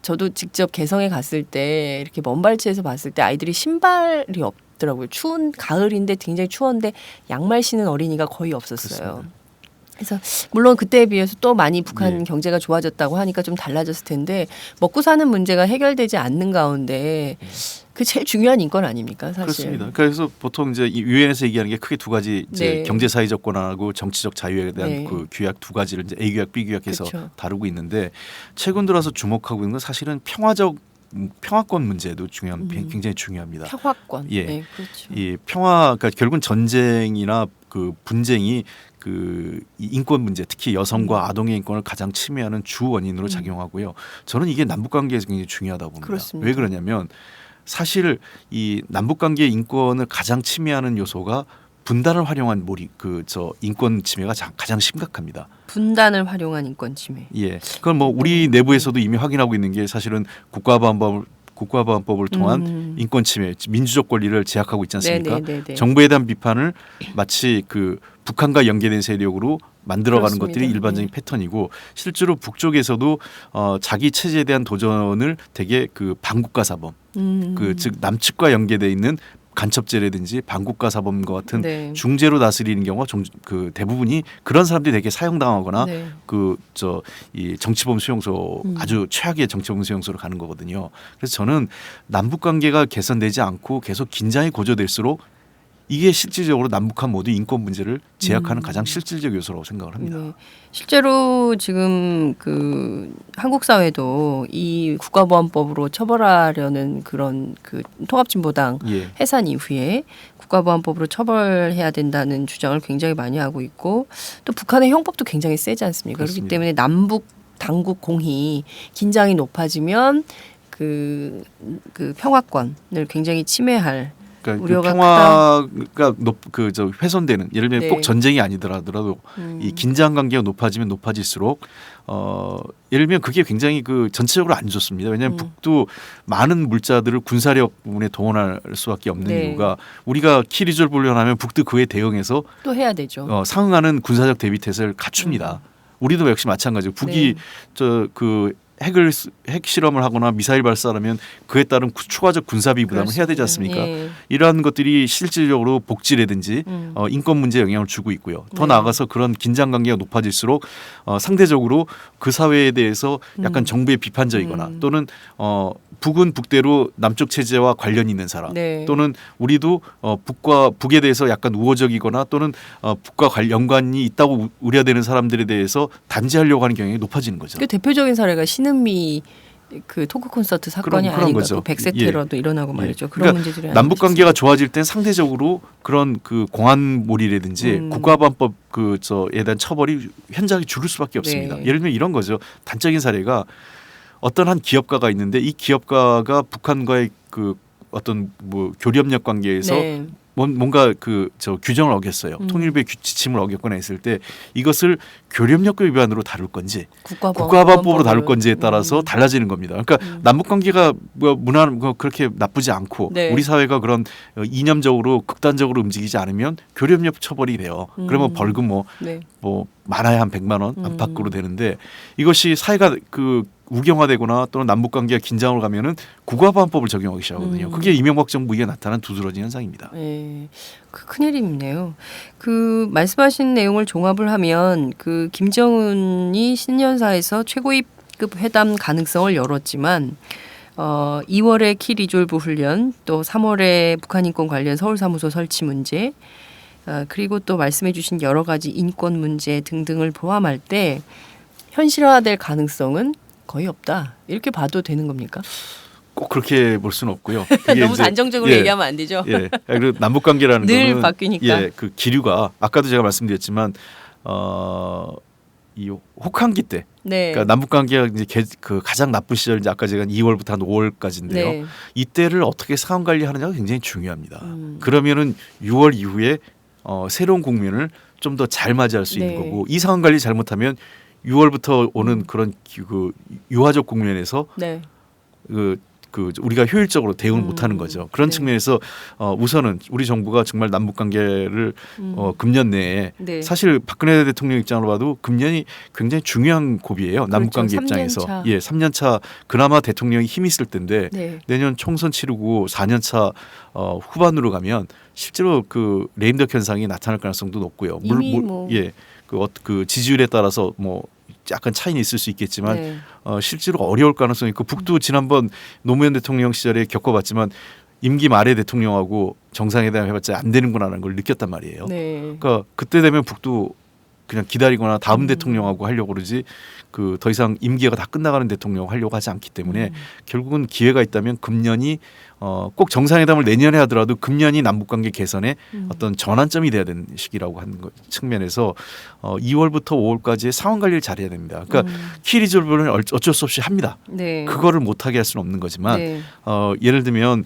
저도 직접 개성에 갔을 때 이렇게 먼 발치에서 봤을 때 아이들이 신발이 없더라고요. 추운 가을인데 굉장히 추웠는데 양말 신은 어린이가 거의 없었어요. 그렇습니다. 그래서 물론 그때에 비해서 또 많이 북한 경제가 좋아졌다고 하니까 좀 달라졌을 텐데 먹고 사는 문제가 해결되지 않는 가운데 그 제일 중요한 인권 아닙니까, 사실. 그렇습니다. 그래서 보통 이제 유엔에서 얘기하는 게 크게 두 가지 이제 경제사회적 권한하고 정치적 자유에 대한 그 규약 두 가지를 이제 A 규약, B 규약해서 다루고 있는데 최근 들어서 주목하고 있는 건 사실은 평화권 문제도 굉장히 중요합니다. 평화권. 네, 그렇죠. 이 그러니까 결국은 전쟁이나 분쟁이 이 인권 문제, 특히 여성과 아동의 인권을 가장 침해하는 주 원인으로 작용하고요. 저는 이게 남북 관계에서 굉장히 중요하다고 봅니다. 그렇습니다. 왜 그러냐면 사실 이 남북 관계의 인권을 가장 침해하는 요소가 분단을 활용한 인권 침해가 가장 심각합니다. 분단을 활용한 인권 침해. 예, 그건 뭐 우리 내부에서도 이미 확인하고 있는 게 사실은 국가보안법을 통한 인권 침해, 민주적 권리를 제약하고 있지 않습니까? 네네네네. 정부에 대한 비판을 마치 그 북한과 연계된 세력으로 만들어가는 그렇습니다. 것들이 일반적인 패턴이고 실제로 북쪽에서도 자기 체제에 대한 도전을 되게 그 반국가 사범, 즉 남측과 연계돼 있는 간첩죄라든지 반국가 사범과 같은 네. 중재로 다스리는 경우가 그 대부분이 그런 사람들이 되게 사형당하거나 네. 이 정치범 수용소 아주 최악의 정치범 수용소로 가는 거거든요. 그래서 저는 남북 관계가 개선되지 않고 계속 긴장이 고조될수록 이게 실질적으로 남북한 모두 인권 문제를 제약하는 가장 실질적 요소라고 생각을 합니다. 네. 실제로 지금 그 한국 사회도 이 국가보안법으로 처벌하려는 그런 그 통합진보당 예. 해산 이후에 국가보안법으로 처벌해야 된다는 주장을 굉장히 많이 하고 있고 또 북한의 형법도 굉장히 세지 않습니까? 그렇기 그렇습니다. 때문에 남북 당국 공히 긴장이 높아지면 그 평화권을 굉장히 침해할 그러니까 우려가 평화가 훼손되는 예를 들면 네. 꼭 전쟁이 아니더라도 이 긴장 관계가 높아지면 높아질수록 예를 들면 그게 굉장히 그 전체적으로 안 좋습니다. 왜냐하면 북도 많은 물자들을 군사력 부분에 동원할 수밖에 없는 네. 이유가 우리가 키리졸 훈련하면 북도 그에 대응해서 또 해야 되죠. 상응하는 군사적 대비 태세를 갖춥니다. 우리도 역시 마찬가지고 북이 네. 핵 실험을 하거나 미사일 발사하면 그에 따른 추가적 군사비 부담을 해야 되지 않습니까? 예. 이러한 것들이 실질적으로 복지라든지 인권 문제에 영향을 주고 있고요. 더 네. 나아가서 그런 긴장 관계가 높아질수록 상대적으로 그 사회에 대해서 약간 정부에 비판적이거나 또는 북은 북대로 남쪽 체제와 관련이 있는 사람 네. 또는 우리도 북에 대해서 약간 우호적이거나 또는 북과 연관이 있다고 우려되는 사람들에 대해서 단죄하려고 하는 경향이 높아지는 거죠. 그 대표적인 사례가 신은미 그 토크 콘서트 사건이 그런 아닌가. 거죠. 또 백세 예. 테러도 일어나고 말이죠. 그런 그러니까 문제들이 남북 관계가 좋아질 땐 상대적으로 그런 그 공안몰이라든지 국가보안법에 대한 처벌이 현저하게 줄을 수밖에 없습니다. 네. 예를 들면 이런 거죠. 단적인 사례가 어떤 한 기업가가 있는데 이 기업가가 북한과의 그 어떤 뭐 교류협력 관계에서 네. 뭔가 규정을 어겼어요. 통일부의 지침을 어겼거나 했을 때 이것을 교류협력법 위반으로 다룰 건지 국가보안법으로 다룰 건지에 따라서 달라지는 겁니다. 그러니까 남북 관계가 그렇게 나쁘지 않고 네. 우리 사회가 그런 이념적으로 극단적으로 움직이지 않으면 교류협력 처벌이 돼요. 그러면 벌금 네. 많아야 한 100만 원 안팎으로 되는데 이것이 사회가 우경화되거나 또는 남북 관계가 긴장으로 가면은 국가보안법을 적용하기 시작하거든요. 그게 이명박 정부 이후에 나타난 두드러진 현상입니다. 네. 큰일이네요. 그 말씀하신 내용을 종합을 하면 그 김정은이 신년사에서 최고위급 회담 가능성을 열었지만 2월에 키 리졸브 훈련 또 3월에 북한 인권 관련 서울사무소 설치 문제 그리고 또 말씀해 주신 여러 가지 인권 문제 등등을 포함할 때 현실화될 가능성은 거의 없다. 이렇게 봐도 되는 겁니까? 꼭 그렇게 볼 수는 없고요. 너무 단정적으로 얘기하면 안 되죠. 예. 그리고 남북 관계라는 늘 거는 바뀌니까. 그 기류가 아까도 제가 말씀드렸지만 이 혹한기 때 네. 그러니까 남북 관계가 이제 그 가장 나쁜 시절 이제 아까 제가 2월부터 한 5월까지인데요. 네. 이때를 어떻게 상황 관리하느냐가 굉장히 중요합니다. 그러면은 6월 이후에 새로운 국면을 좀 더 잘 맞이할 수 있는 네. 거고 이 상황 관리 잘못하면 6월부터 오는 그런 그 유화적 국면에서 네. 우리가 효율적으로 대응을 못하는 거죠. 그런 네. 측면에서 우선은 우리 정부가 정말 남북 관계를 금년 내에 네. 사실 박근혜 대통령 입장으로 봐도 금년이 굉장히 중요한 고비예요. 남북 관계 그렇죠. 3년 입장에서. 차. 3년 차 그나마 대통령이 힘이 있을 때인데 네. 내년 총선 치르고 4년 차 후반으로 가면 실제로 그 레임덕 현상이 나타날 가능성도 높고요. 이미 그 지지율에 따라서 약간 차이는 있을 수 있겠지만 네. 실제로 어려울 가능성이 있고 북도 지난번 노무현 대통령 시절에 겪어봤지만 임기 말에 대통령하고 정상회담 해봤자 안 되는구나라는 걸 느꼈단 말이에요. 네. 그러니까 그때 되면 북도 그냥 기다리거나 다음 대통령하고 하려고 그러지 더 이상 임기가 다 끝나가는 대통령 하려고 하지 않기 때문에 결국은 기회가 있다면 금년이 꼭 정상회담을 내년에 하더라도 금년이 남북관계 개선의 어떤 전환점이 돼야 되는 시기라고 하는 측면에서 2월부터 5월까지의 상황 관리를 잘해야 됩니다. 그러니까 키 리졸브는 어쩔 수 없이 합니다. 네. 그거를 못하게 할 수는 없는 거지만 네. 예를 들면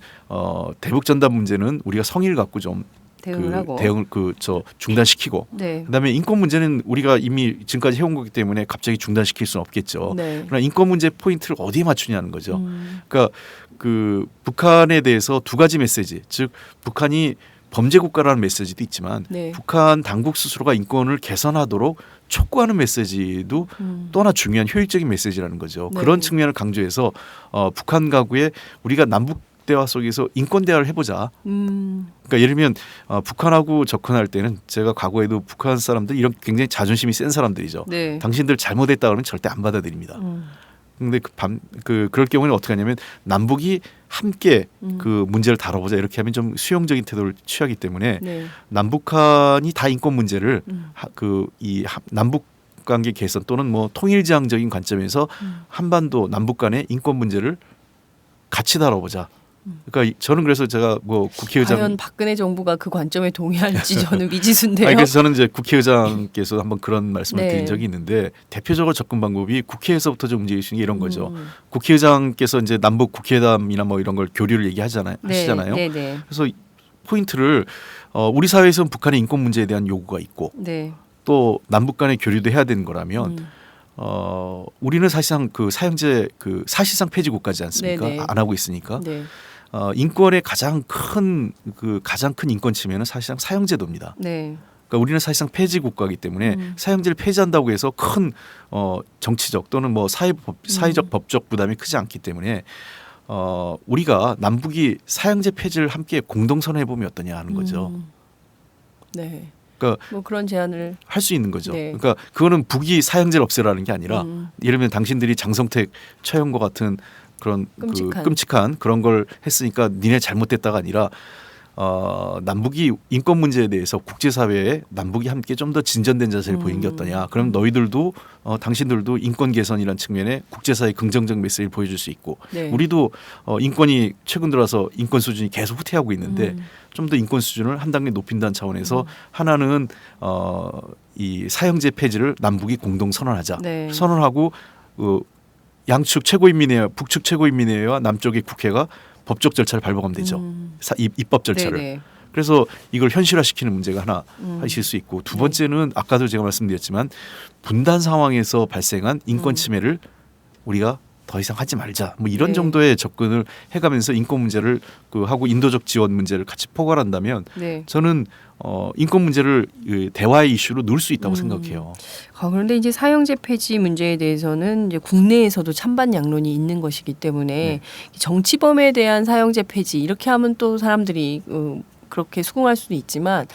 대북 전단 문제는 우리가 성의를 갖고 좀 대응을 하고. 대응을 중단시키고 네. 그다음에 인권 문제는 우리가 이미 지금까지 해온 거기 때문에 갑자기 중단시킬 수는 없겠죠. 네. 그러나 인권 문제 포인트를 어디에 맞추냐는 거죠. 그러니까 그 북한에 대해서 두 가지 메시지, 즉 북한이 범죄 국가라는 메시지도 있지만 네. 북한 당국 스스로가 인권을 개선하도록 촉구하는 메시지도 또 하나 중요한 효율적인 메시지라는 거죠. 네. 그런 측면을 강조해서 북한 가구에 우리가 남북 대화 속에서 인권 대화를 해보자. 그러니까 예를 들면 북한하고 접근할 때는 제가 과거에도 북한 사람들 이런 굉장히 자존심이 센 사람들이죠. 네. 당신들 잘못했다 그러면 절대 안 받아들입니다. 근데 그럴 경우는 어떻게 하냐면 남북이 함께 그 문제를 다뤄보자 이렇게 하면 좀 수용적인 태도를 취하기 때문에 네. 남북한이 다 인권 문제를 남북 관계 개선 또는 뭐 통일지향적인 관점에서 한반도 남북 간의 인권 문제를 같이 다뤄보자. 그러니까 저는 그래서 제가 뭐 국회의장 과연 박근혜 정부가 그 관점에 동의할지 저는 미지수인데요. 그래서 저는 이제 국회의장께서 한번 그런 말씀을 네. 드린 적이 있는데 대표적으로 접근 방법이 국회에서부터 좀 움직이시는 게 이런 거죠. 국회의장께서 이제 남북 국회담이나 뭐 이런 걸 교류를 얘기하잖아요. 네. 하시잖아요. 네. 네. 그래서 포인트를 우리 사회에서는 북한의 인권 문제에 대한 요구가 있고 네. 또 남북 간의 교류도 해야 되는 거라면 우리는 사실상 그 사형제 그 사실상 폐지 국가지 않습니까? 네네. 안 하고 있으니까. 네. 인권의 가장 큰 인권 침해는 사실상 사형제도입니다. 네. 그러니까 우리는 사실상 폐지 국가이기 때문에 사형제를 폐지한다고 해서 큰 정치적 또는 뭐 사회적 법적 부담이 크지 않기 때문에 우리가 남북이 사형제 폐지를 함께 공동선언해 보면 어떠냐 하는 거죠. 네. 그러니까 뭐 그런 제안을 할 수 있는 거죠. 네. 그러니까 그거는 북이 사형제를 없애라는 게 아니라 예를 들면 당신들이 장성택 처형과 같은 그런 끔찍한 그런 걸 했으니까 니네 잘못됐다가 아니라 남북이 인권 문제에 대해서 국제사회에 남북이 함께 좀 더 진전된 자세를 보이는 게 어떠냐. 그럼 너희들도 당신들도 인권 개선이라는 측면에 국제사회 긍정적 메시지를 보여줄 수 있고 네. 우리도 인권이 최근 들어서 인권 수준이 계속 후퇴하고 있는데 좀 더 인권 수준을 한 단계 높인다는 차원에서 하나는 이 사형제 폐지를 남북이 공동 선언하자. 네. 선언하고 양측 최고인민회와 북측 최고인민회와 남쪽의 국회가 법적 절차를 밟아가면 되죠. 입법 절차를. 네네. 그래서 이걸 현실화시키는 문제가 하나 하실 수 있고 두 번째는 아까도 제가 말씀드렸지만 분단 상황에서 발생한 인권 침해를 우리가 더 이상 하지 말자. 뭐 이런 네. 정도의 접근을 해가면서 인권 문제를 하고 인도적 지원 문제를 같이 포괄한다면 네. 저는 인권 문제를 대화의 이슈로 넣을 수 있다고 생각해요. 그런데 이제 사형제 폐지 문제에 대해서는 이제 국내에서도 찬반 양론이 있는 것이기 때문에 정치범에 대한 사형제 폐지 이렇게 하면 또 사람들이 그렇게 수긍할 수도 있지만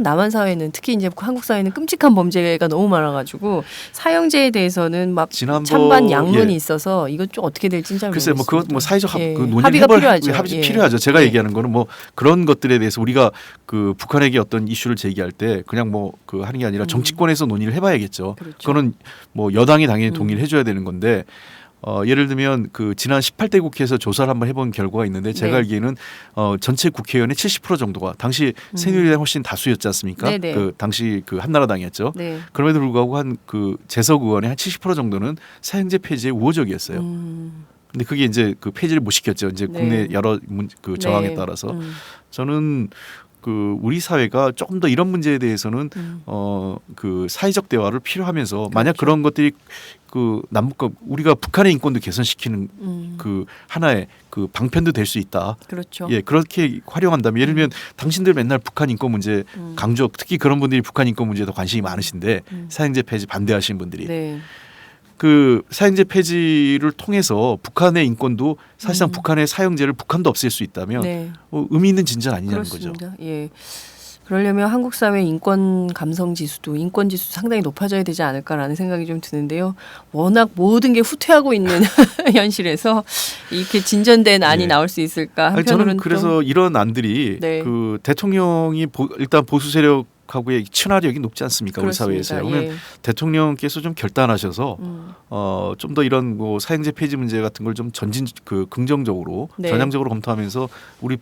남한 사회는 특히 이제 한국 사회는 끔찍한 범죄가 너무 많아가지고 사형제에 대해서는 막 찬반 양론이 있어서 이것 좀 어떻게 될지 잘 모르겠습니다. 글쎄 뭐 그것 뭐 사회적 합의가 필요하죠. 합의 필요하죠. 제가 얘기하는 거는 뭐 그런 것들에 대해서 우리가 북한에게 어떤 이슈를 제기할 때 그냥 뭐 하는 게 아니라 정치권에서 논의를 해봐야겠죠. 그렇죠. 그거는 뭐 여당이 당연히 동의를 해줘야 되는 건데. 예를 들면 지난 18대 국회에서 조사를 한번 해본 결과가 있는데 제가 알기에는 전체 국회의원의 70% 정도가 당시 새누리당이 훨씬 다수였지 않습니까? 네네. 당시 한나라당이었죠. 네. 그럼에도 불구하고 한 재석 의원의 한 70% 정도는 사형제 폐지에 우호적이었어요. 근데 그게 이제 폐지를 못 시켰죠. 이제 국내 여러 저항에 따라서 저는 우리 사회가 조금 더 이런 문제에 대해서는 사회적 대화를 필요하면서 만약 그런 것들이 남북과 우리가 북한의 인권도 개선시키는 하나의 방편도 될 수 있다. 그렇죠. 예, 그렇게 활용한다면 예를 들면 당신들 맨날 북한 인권 문제 강조, 특히 그런 분들이 북한 인권 문제에 더 관심이 많으신데 사형제 폐지 반대하시는 분들이. 네. 사형제 폐지를 통해서 북한의 인권도 사실상 북한의 사형제를 북한도 없앨 수 있다면 네. 의미 있는 진전 아니냐는 그렇습니다. 거죠. 예. 그러려면 한국 사회 인권 감성 지수도 인권 지수 상당히 높아져야 되지 않을까라는 생각이 좀 드는데요. 워낙 모든 게 후퇴하고 있는 현실에서 이렇게 진전된 안이 나올 수 있을까? 저는 그래서 이런 안들이 네. 대통령이 일단 보수 세력 하고의 친화력이 높지 않습니까? 그렇습니다. 우리 사회에서. 그러면 대통령께서 좀 결단하셔서 좀 더 이런 사형제 폐지 문제 같은 걸 좀 긍정적으로 전향적으로 검토하면서 우리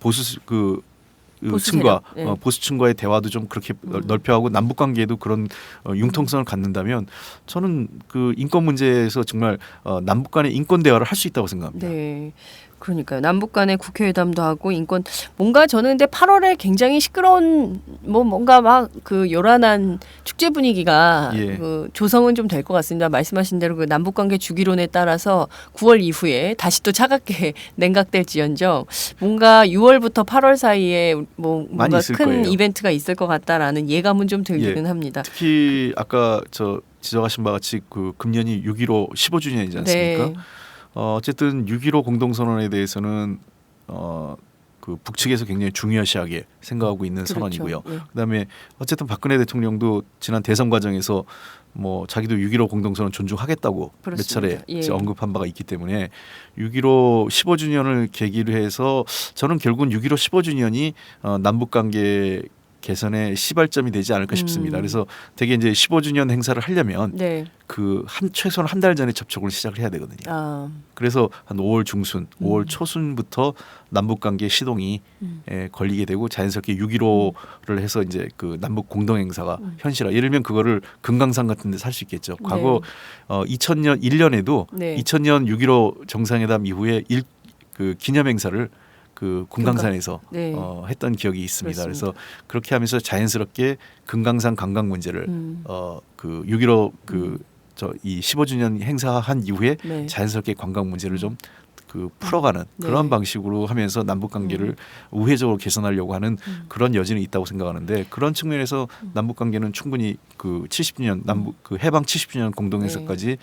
보수층과의 대화도 좀 그렇게 넓혀가고 남북 관계에도 그런 융통성을 갖는다면 저는 인권 문제에서 정말 남북 간의 인권 대화를 할 수 있다고 생각합니다. 네. 그러니까요. 남북 간의 국회회담도 하고 인권 뭔가 저는 근데 8월에 굉장히 시끄러운 뭔가 막 그 요란한 축제 분위기가 예. 그 조성은 좀 될 것 같습니다. 말씀하신 대로 그 남북 관계 주기론에 따라서 9월 이후에 다시 또 차갑게 냉각될지언정 뭔가 6월부터 8월 사이에 뭐 많이 뭔가 있을 큰 거예요. 이벤트가 있을 것 같다라는 예감은 좀 들기는 합니다. 특히 아까 저 지적하신 바와 같이 그 금년이 6.15 15주년이지 않습니까? 네. 어쨌든 6.15 공동선언에 대해서는 그 북측에서 굉장히 중요시하게 생각하고 있는 그렇죠. 선언이고요. 예. 그다음에 어쨌든 박근혜 대통령도 지난 대선 과정에서 뭐 자기도 6.15 공동선언 존중하겠다고 몇 차례 그렇습니다. 예. 이제 언급한 바가 있기 때문에 6.15 15주년을 계기로 해서 저는 결국은 6.15 15주년이 남북 관계 개선의 시발점이 되지 않을까 싶습니다. 그래서 되게 이제 15주년 행사를 하려면 네. 그 최소한 한 달 전에 접촉을 시작을 해야 되거든요. 아. 그래서 한 5월 중순, 5월 초순부터 남북 관계 시동이 걸리게 되고 자연스럽게 6.15를 해서 이제 그 남북 공동 행사가 현실화. 예를 들면 그거를 금강산 같은 데서 할 수 있겠죠. 과거 2000년 1년에도 네. 2000년 6.15 정상회담 이후에 그 기념 행사를 그 금강산에서 네. 했던 기억이 있습니다. 그렇습니다. 그래서 그렇게 하면서 자연스럽게 금강산 관광 문제를 그 6.15 이 15주년 행사한 이후에 네. 자연스럽게 관광 문제를 좀 그 풀어가는 네. 그런 방식으로 하면서 남북 관계를 우회적으로 개선하려고 하는 그런 여지는 있다고 생각하는데 그런 측면에서 남북 관계는 충분히 그 70주년 남북 그 해방 70주년 공동 행사까지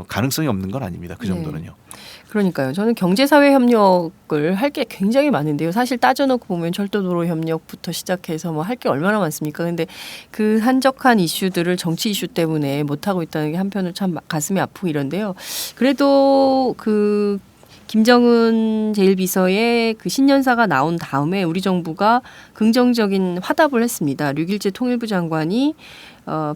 가능성이 없는 건 아닙니다. 그 네. 정도는요. 그러니까요. 저는 경제사회 협력을 할 게 굉장히 많은데요. 사실 따져놓고 보면 철도도로 협력부터 시작해서 뭐 할 게 얼마나 많습니까? 근데 그 한적한 이슈들을 정치 이슈 때문에 못하고 있다는 게 한편으로 참 가슴이 아프고 이런데요. 그래도 그 김정은 제1비서의 그 신년사가 나온 다음에 우리 정부가 긍정적인 화답을 했습니다. 류길재 통일부 장관이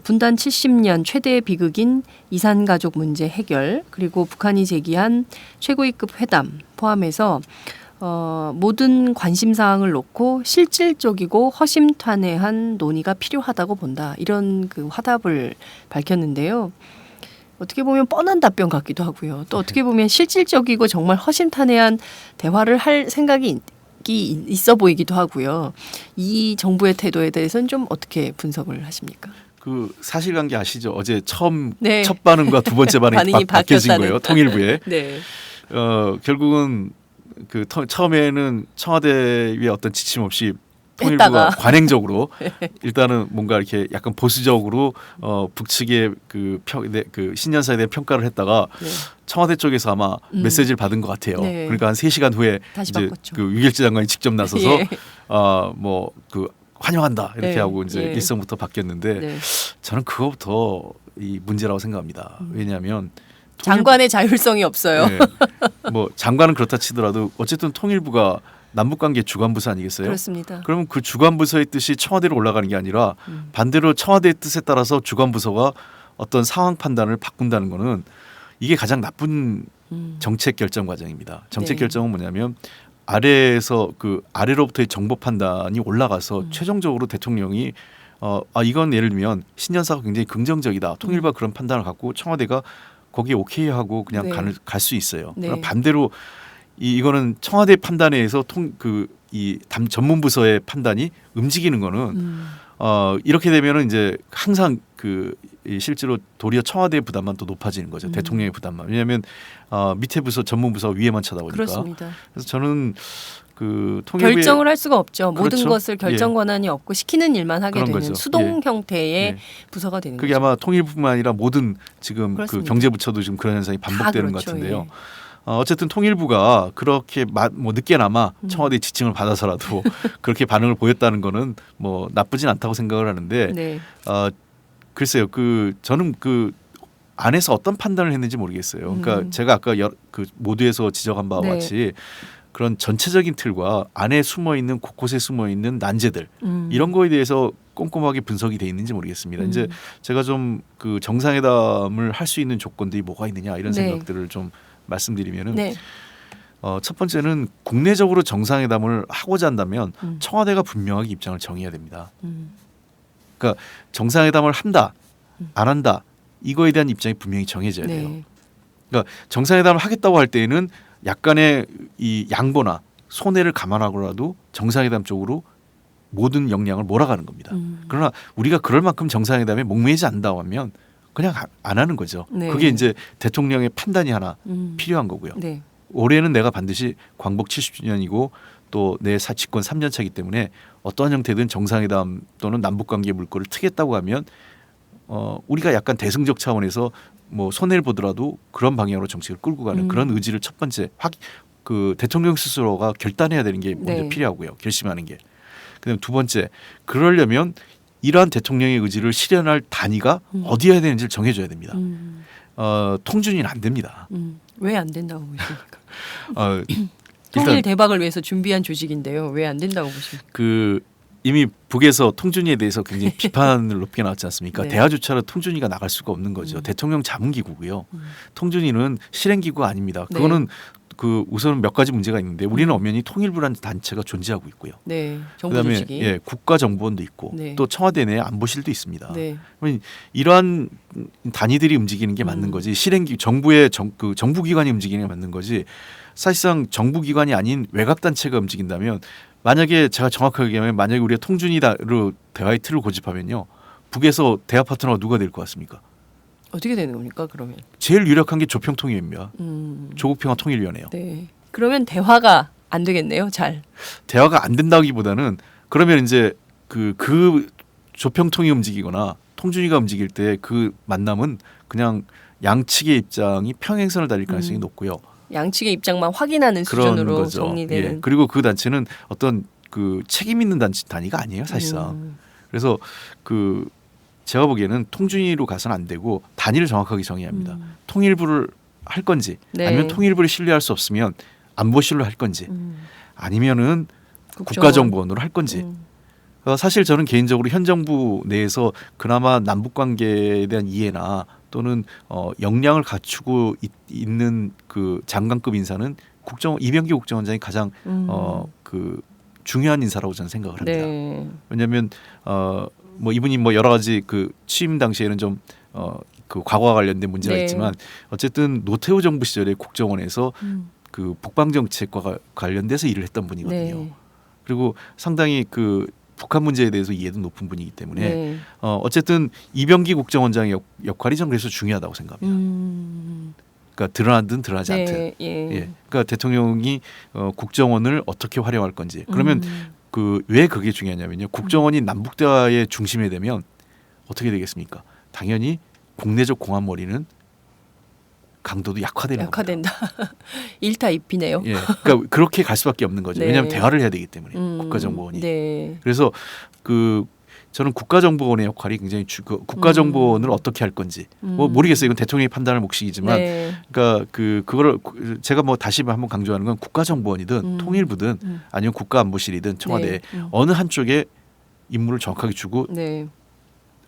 분단 70년 최대의 비극인 이산가족 문제 해결 그리고 북한이 제기한 최고위급 회담 포함해서 모든 관심 사항을 놓고 실질적이고 허심탄회한 논의가 필요하다고 본다. 이런 그 화답을 밝혔는데요. 어떻게 보면 뻔한 답변 같기도 하고요. 또 어떻게 보면 실질적이고 정말 허심탄회한 대화를 할 생각이 있어 보이기도 하고요. 이 정부의 태도에 대해서는 좀 어떻게 분석을 하십니까? 그 사실관계 아시죠? 어제 처음 네. 첫 반응과 두 번째 반응이 바뀌어진 바뀌었다는. 거예요. 통일부에. 네. 결국은 그 처음에는 청와대의 어떤 지침 없이 통일부가 했다가. 관행적으로 일단은 뭔가 이렇게 약간 보수적으로 북측의 그 신년사에 대한 평가를 했다가 네. 청와대 쪽에서 아마 메시지를 받은 것 같아요. 네. 그러니까 한 3시간 후에 다시 이제 바꿨죠. 그 유길재 장관이 직접 나서서 예. 뭐 그 환영한다 이렇게 네. 하고 이제 예. 일성부터 바뀌었는데 네. 저는 그거부터 이 문제라고 생각합니다. 왜냐하면 장관의 자율성이 없어요. 네. 뭐 장관은 그렇다 치더라도 어쨌든 통일부가 남북관계 주관부서 아니겠어요? 그렇습니다. 그러면 그 주관부서의 뜻이 청와대로 올라가는 게 아니라 반대로 청와대의 뜻에 따라서 주관부서가 어떤 상황 판단을 바꾼다는 거는 이게 가장 나쁜 정책 결정 과정입니다. 정책 네. 결정은 뭐냐면 아래에서 그 아래로부터의 정보 판단이 올라가서 최종적으로 대통령이 이건 예를 들면 신년사가 굉장히 긍정적이다. 통일부가 그런 판단을 갖고 청와대가 거기에 오케이 하고 그냥 네. 갈 수 있어요. 네. 그럼 반대로 이거는 청와대 판단에 의해서 전문부서의 판단이 움직이는 거는 이렇게 되면은 이제 항상 실제로 도리어 청와대의 부담만 더 높아지는 거죠. 대통령의 부담만. 왜냐하면 밑에 부서 전문부서 위에만 쳐다보니까. 그렇습니다. 그래서 저는 그 통일부의 결정을 할 수가 없죠. 모든 그렇죠. 것을 결정 권한이 없고 시키는 일만 하게 그런 되는 거죠. 수동 예. 형태의 예. 부서가 되는 그게 거죠. 아마 통일부뿐만 아니라 모든 지금 그 그렇습니다. 경제부처도 지금 그런 현상이 반복되는 것 그렇죠. 같은데요. 예. 어쨌든 통일부가 그렇게 뭐 늦게나마 청와대 지침을 받아서라도 그렇게 반응을 보였다는 거는 뭐 나쁘진 않다고 생각을 하는데 네. 글쎄요. 저는 그 안에서 어떤 판단을 했는지 모르겠어요. 그러니까 제가 아까 그 모두에서 지적한 바와 네. 같이 그런 전체적인 틀과 안에 숨어 있는 곳곳에 숨어 있는 난제들 이런 거에 대해서 꼼꼼하게 분석이 돼 있는지 모르겠습니다. 이제 제가 좀 그 정상회담을 할 수 있는 조건들이 뭐가 있느냐 이런 네. 생각들을 좀 말씀드리면은 네. 첫 번째는 국내적으로 정상회담을 하고자 한다면 청와대가 분명하게 입장을 정해야 됩니다. 그러니까 정상회담을 한다, 안 한다 이거에 대한 입장이 분명히 정해져야 돼요. 네. 그러니까 정상회담을 하겠다고 할 때에는 약간의 이 양보나 손해를 감안하고라도 정상회담 쪽으로 모든 역량을 몰아가는 겁니다. 그러나 우리가 그럴 만큼 정상회담에 목매이지 않는다고 하면 그냥 안 하는 거죠. 네. 그게 이제 대통령의 판단이 하나 필요한 거고요. 네. 올해는 내가 반드시 광복 70주년이고 또 내 집권 3년 차이기 때문에 어떠한 형태든 정상회담 또는 남북관계 물꼬를 트겠다고 하면 우리가 약간 대승적 차원에서 뭐 손해를 보더라도 그런 방향으로 정책을 끌고 가는 그런 의지를 첫 번째 그 대통령 스스로가 결단해야 되는 게 먼저 네. 필요하고요. 결심하는 게. 그다음 두 번째, 그러려면 이러한 대통령의 의지를 실현할 단위가 어디에 해야 되는지를 정해줘야 됩니다. 통준위는 안 됩니다. 왜 안 된다고 보십니까? 일단 통일 대박을 위해서 준비한 조직인데요. 왜 안 된다고 보십니까? 그 이미 북에서 통준위에 대해서 굉장히 비판을 높게 나왔지 않습니까? 네. 대화조차로 통준위가 나갈 수가 없는 거죠. 대통령 자문기구고요. 통준위는 실행기구가 아닙니다. 네. 그거는 그 우선 몇 가지 문제가 있는데 우리는 엄연히 통일부라는 단체가 존재하고 있고요. 네, 정부 그다음에 조직이. 국가정보원도 있고 네. 또 청와대 내에 안보실도 있습니다. 네. 그러면 이러한 단위들이 움직이는 게 맞는 거지 실행기 정부의 정부기관이 움직이는 게 맞는 거지 사실상 정부기관이 아닌 외곽단체가 움직인다면 만약에 제가 정확하게 얘기하면 만약에 우리가 통준위로 대화의 틀을 고집하면요 북에서 대화 파트너가 누가 될 것 같습니까? 어떻게 되는 겁니까? 그러면? 제일 유력한 게 조평통일입니다. 조국평화통일위원회요. 네. 그러면 대화가 안 되겠네요. 잘. 대화가 안 된다기보다는 그러면 이제 그 조평통이 움직이거나 통준위가 움직일 때 그 만남은 그냥 양측의 입장이 평행선을 달릴 가능성이 높고요. 양측의 입장만 확인하는 그런 수준으로 거죠. 정리되는. 예. 그리고 그 단체는 어떤 그 책임 있는 단위가 아니에요, 사실상. 그래서 제가 보기에는 통준위로 가서는 안 되고 단위를 정확하게 정해야 합니다. 통일부를 할 건지 네. 아니면 통일부를 신뢰할 수 없으면 안보실로 할 건지 아니면은 국정원. 국가정보원으로 할 건지. 사실 저는 개인적으로 현 정부 내에서 그나마 남북 관계에 대한 이해나 또는 역량을 갖추고 있는 그 장관급 인사는 이병기 국정원장이 가장 중요한 인사라고 저는 생각을 합니다. 네. 왜냐하면 뭐 이분이 뭐 여러 가지 그 취임 당시에는 좀 그 과거와 관련된 문제가 네. 있지만 어쨌든 노태우 정부 시절에 국정원에서 그 북방 정책과 관련돼서 일을 했던 분이거든요. 네. 그리고 상당히 그 북한 문제에 대해서 이해도 높은 분이기 때문에 네. 어쨌든 이병기 국정원장의 역할이 저는 그래서 중요하다고 생각합니다. 그러니까 드러나든 드러나지 네. 않든. 예. 그러니까 대통령이 국정원을 어떻게 활용할 건지. 그러면 왜 그게 중요하냐면요. 국정원이 남북 대화의 중심이 되면 어떻게 되겠습니까? 당연히 국내적 공안머리는 강도도 약화되는 약화된다. 일타이피네요. 겁니다. 예, 그러니까 그렇게 갈 수밖에 없는 거죠. 네. 왜냐하면 대화를 해야 되기 때문에 국가정보원이. 네. 그래서 저는 국가정보원의 역할이 굉장히 국가정보원을 어떻게 할 건지 뭐 모르겠어요. 이건 대통령이 판단할 몫이지만, 네. 그러니까 그거를 제가 뭐 다시 한번 강조하는 건 국가정보원이든 통일부든 아니면 국가안보실이든 청와대 네. 어느 한쪽에 임무를 정확하게 주고 네.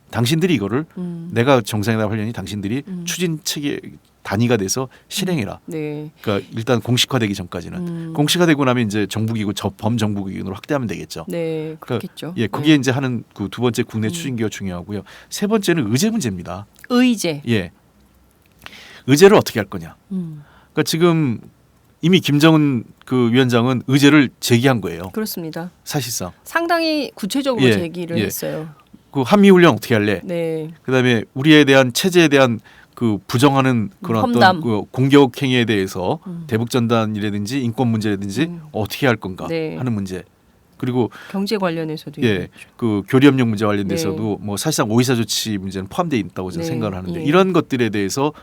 당신들이 이거를 내가 정상회담 하려니 당신들이 추진 체계 단위가 돼서 실행해라. 네. 그러니까 일단 공식화되기 전까지는 공식화되고 나면 이제 정부기구 범정부기구로 확대하면 되겠죠. 네. 그렇겠죠. 예, 거기에 이제 하는 그 두 번째 국내 추진기가 중요하고요. 세 번째는 의제 문제입니다. 의제. 예, 의제를 어떻게 할 거냐. 그러니까 지금 이미 김정은 그 위원장은 의제를 제기한 거예요. 그렇습니다. 사실상 상당히 구체적으로 예, 제기를 예. 했어요. 그 한미 훈련 어떻게 할래? 네. 그다음에 우리에 대한 체제에 대한 그 부정하는 그런 험담. 어떤 그 공격 행위에 대해서 대북 전단이라든지 인권 문제라든지 어떻게 할 건가 네. 하는 문제. 그리고 경제 관련해서도 예, 얘기했죠. 그 교류협력 문제 관련돼서도 네. 뭐 사실상 오이사 조치 문제는 포함되어 있다고 저는 네. 생각을 하는데 예. 이런 것들에 대해서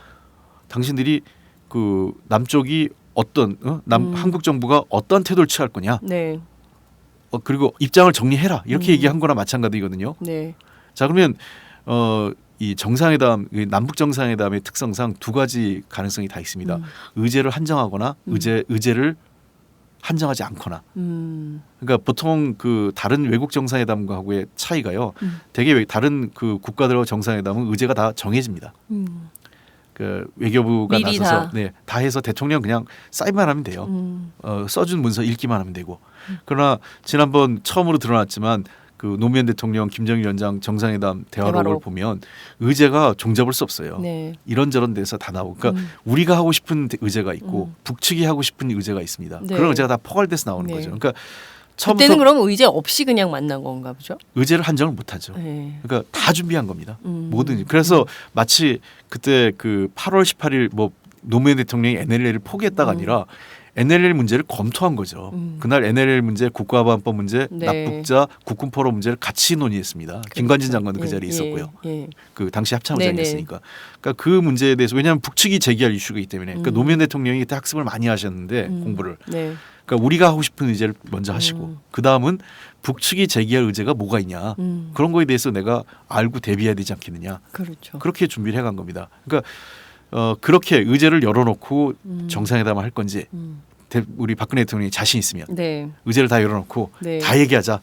당신들이 그 남쪽이 어떤 한국 정부가 어떤 태도를 취할 거냐. 네. 그리고 입장을 정리해라 이렇게 얘기한 거나 마찬가지거든요. 네. 자 그러면 이 정상회담, 남북 정상회담의 특성상 두 가지 가능성이 다 있습니다. 의제를 한정하거나 의제를 한정하지 않거나. 그러니까 보통 그 다른 외국 정상회담과의 차이가요. 되게 다른 그 국가들과 정상회담은 의제가 다 정해집니다. 그 외교부가 미리 나서서 다. 다 해서 대통령 그냥 사인만 하면 돼요. 써준 문서 읽기만 하면 되고. 그러나 지난번 처음으로 드러났지만 그 노무현 대통령, 김정일 위원장 정상회담 대화록을 대화록. 보면 의제가 종잡을 수 없어요. 네. 이런저런 데서 다 나오고, 그러니까 우리가 하고 싶은 의제가 있고 북측이 하고 싶은 의제가 있습니다. 네. 그런 의제가 다 포괄돼서 나오는 네. 거죠. 그러니까 그때는 처음부터 그럼 의제 없이 그냥 만난 건가 보죠? 의제를 한정을 못하죠. 네. 그러니까 다 준비한 겁니다. 뭐든지. 그래서 마치 그때 그 8월 18일 뭐 노무현 대통령이 NLL을 포기했다가 아니라 NLL 문제를 검토한 거죠. 그날 NLL 문제, 국가보안법 문제, 네. 납북자, 국군포로 문제를 같이 논의했습니다. 김관진 장관도 그 자리에 있었고요. 예. 그 당시 네네. 합참의장이었으니까. 그러니까 그 문제에 대해서 왜냐하면 북측이 제기할 이슈이기 때문에. 그러니까 노무현 대통령이 그때 학습을 많이 하셨는데 공부를. 네. 그러니까 우리가 하고 싶은 의제를 먼저 하시고 그 다음은 북측이 제기할 의제가 뭐가 있냐 그런 거에 대해서 내가 알고 대비해야 되지 않겠느냐. 그렇죠. 그렇게 준비를 해간 겁니다. 그러니까 그렇게 의제를 열어놓고 정상회담을 할 건지 우리 박근혜 대통령이 자신 있으면 네. 의제를 다 열어놓고 네. 다 얘기하자.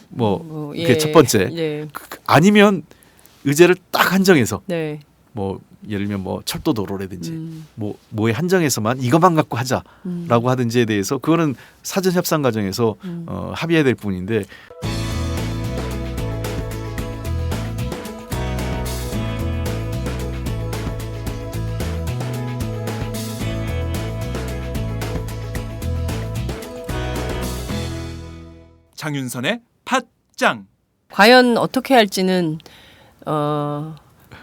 뭐 예. 그게 첫 번째. 예. 아니면 의제를 딱 한정해서 네. 뭐 예를 들면 뭐 철도 도로라든지 뭐에 한정해서만 이것만 갖고 하자라고 하든지에 대해서 그거는 사전 협상 과정에서 합의해야 될 부분인데. 장윤선의 팟짱. 과연 어떻게 할지는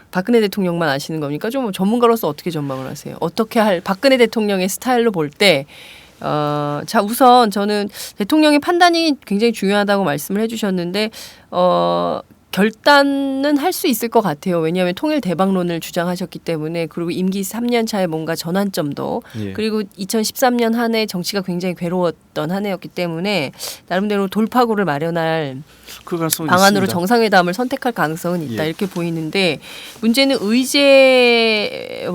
박근혜 대통령만 아시는 겁니까? 좀 전문가로서 어떻게 전망을 하세요? 어떻게 할 박근혜 대통령의 스타일로 볼 때 자 우선 저는 대통령의 판단이 굉장히 중요하다고 말씀을 해주셨는데 결단은 할 수 있을 것 같아요. 왜냐하면 통일 대박론을 주장하셨기 때문에 그리고 임기 3년 차에 뭔가 전환점도 예. 그리고 2013년 한 해 정치가 굉장히 괴로웠던 한 해였기 때문에 나름대로 돌파구를 마련할 그 가능성은 방안으로 있습니다. 정상회담을 선택할 가능성은 있다 예. 이렇게 보이는데 문제는 의제와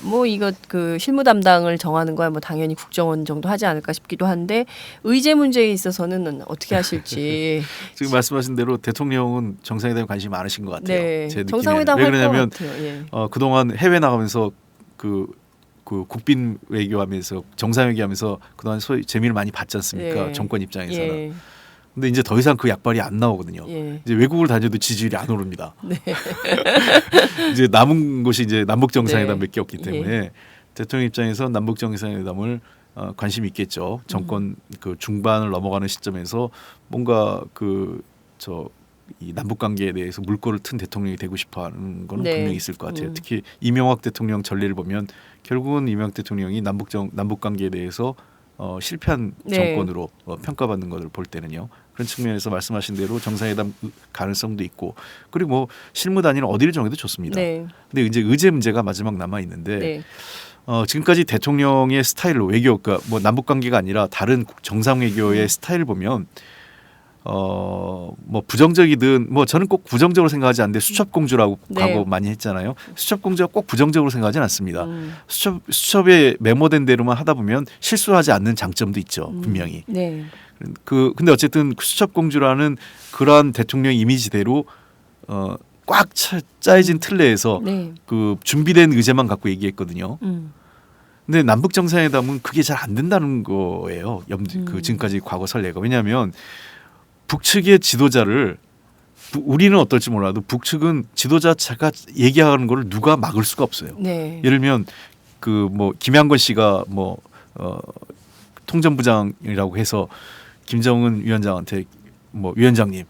뭐 이거 그 실무 담당을 정하는 거야 뭐 당연히 국정원 정도 하지 않을까 싶기도 한데 의제 문제에 있어서는 어떻게 하실지 지금 말씀하신 대로 대통령은 정상회담에 관심이 많으신 것 같아요. 네 제 느낌에. 정상회담 왜 할 것 그러냐면 같아요. 예. 그동안 해외 나가면서 그 국빈 외교하면서 정상회담하면서 그동안 소위 재미를 많이 봤지 않습니까? 예. 정권 입장에서는. 예. 근데 이제 더 이상 그 약발이 안 나오거든요. 예. 이제 외국을 다녀도 지지율이 안 오릅니다. 네. 이제 남은 곳이 이제 남북 정상회담 네. 몇 개 없기 때문에 대통령 입장에서 남북 정상회담을 관심 있겠죠. 정권 그 중반을 넘어가는 시점에서 뭔가 이 남북 관계에 대해서 물꼬를 튼 대통령이 되고 싶어하는 거는 네. 분명히 있을 것 같아요. 특히 이명박 대통령 전례를 보면 결국은 이명박 대통령이 남북 관계에 대해서 실패한 네. 정권으로 평가받는 것을 볼 때는요. 그런 측면에서 말씀하신 대로 정상회담 가능성도 있고 그리고 뭐 실무 단위는 어디를 정해도 좋습니다. 네. 근데 이제 의제 문제가 마지막 남아 있는데 네. 지금까지 대통령의 스타일로 외교가 뭐 남북 관계가 아니라 다른 정상 외교의 스타일을 보면 뭐 부정적이든 뭐 저는 꼭 부정적으로 생각하지 않는데 수첩 공주라고 네. 과거 많이 했잖아요. 수첩 공주가 꼭 부정적으로 생각하지는 않습니다. 수첩에 메모된 대로만 하다 보면 실수하지 않는 장점도 있죠. 분명히. 네. 근데 어쨌든 수첩 공주라는 그러한 대통령 이미지대로 꽉 짜여진 틀 내에서 네. 그 준비된 의제만 갖고 얘기했거든요. 근데 남북 정상회담은 그게 잘 안 된다는 거예요. 그 지금까지 과거 선례가. 왜냐하면 북측의 지도자를 우리는 어떨지 몰라도 북측은 지도자가 얘기하는 걸 누가 막을 수가 없어요. 네. 예를 들면 그 뭐 김양건 씨가 뭐 통전부장이라고 해서 김정은 위원장한테 뭐 위원장님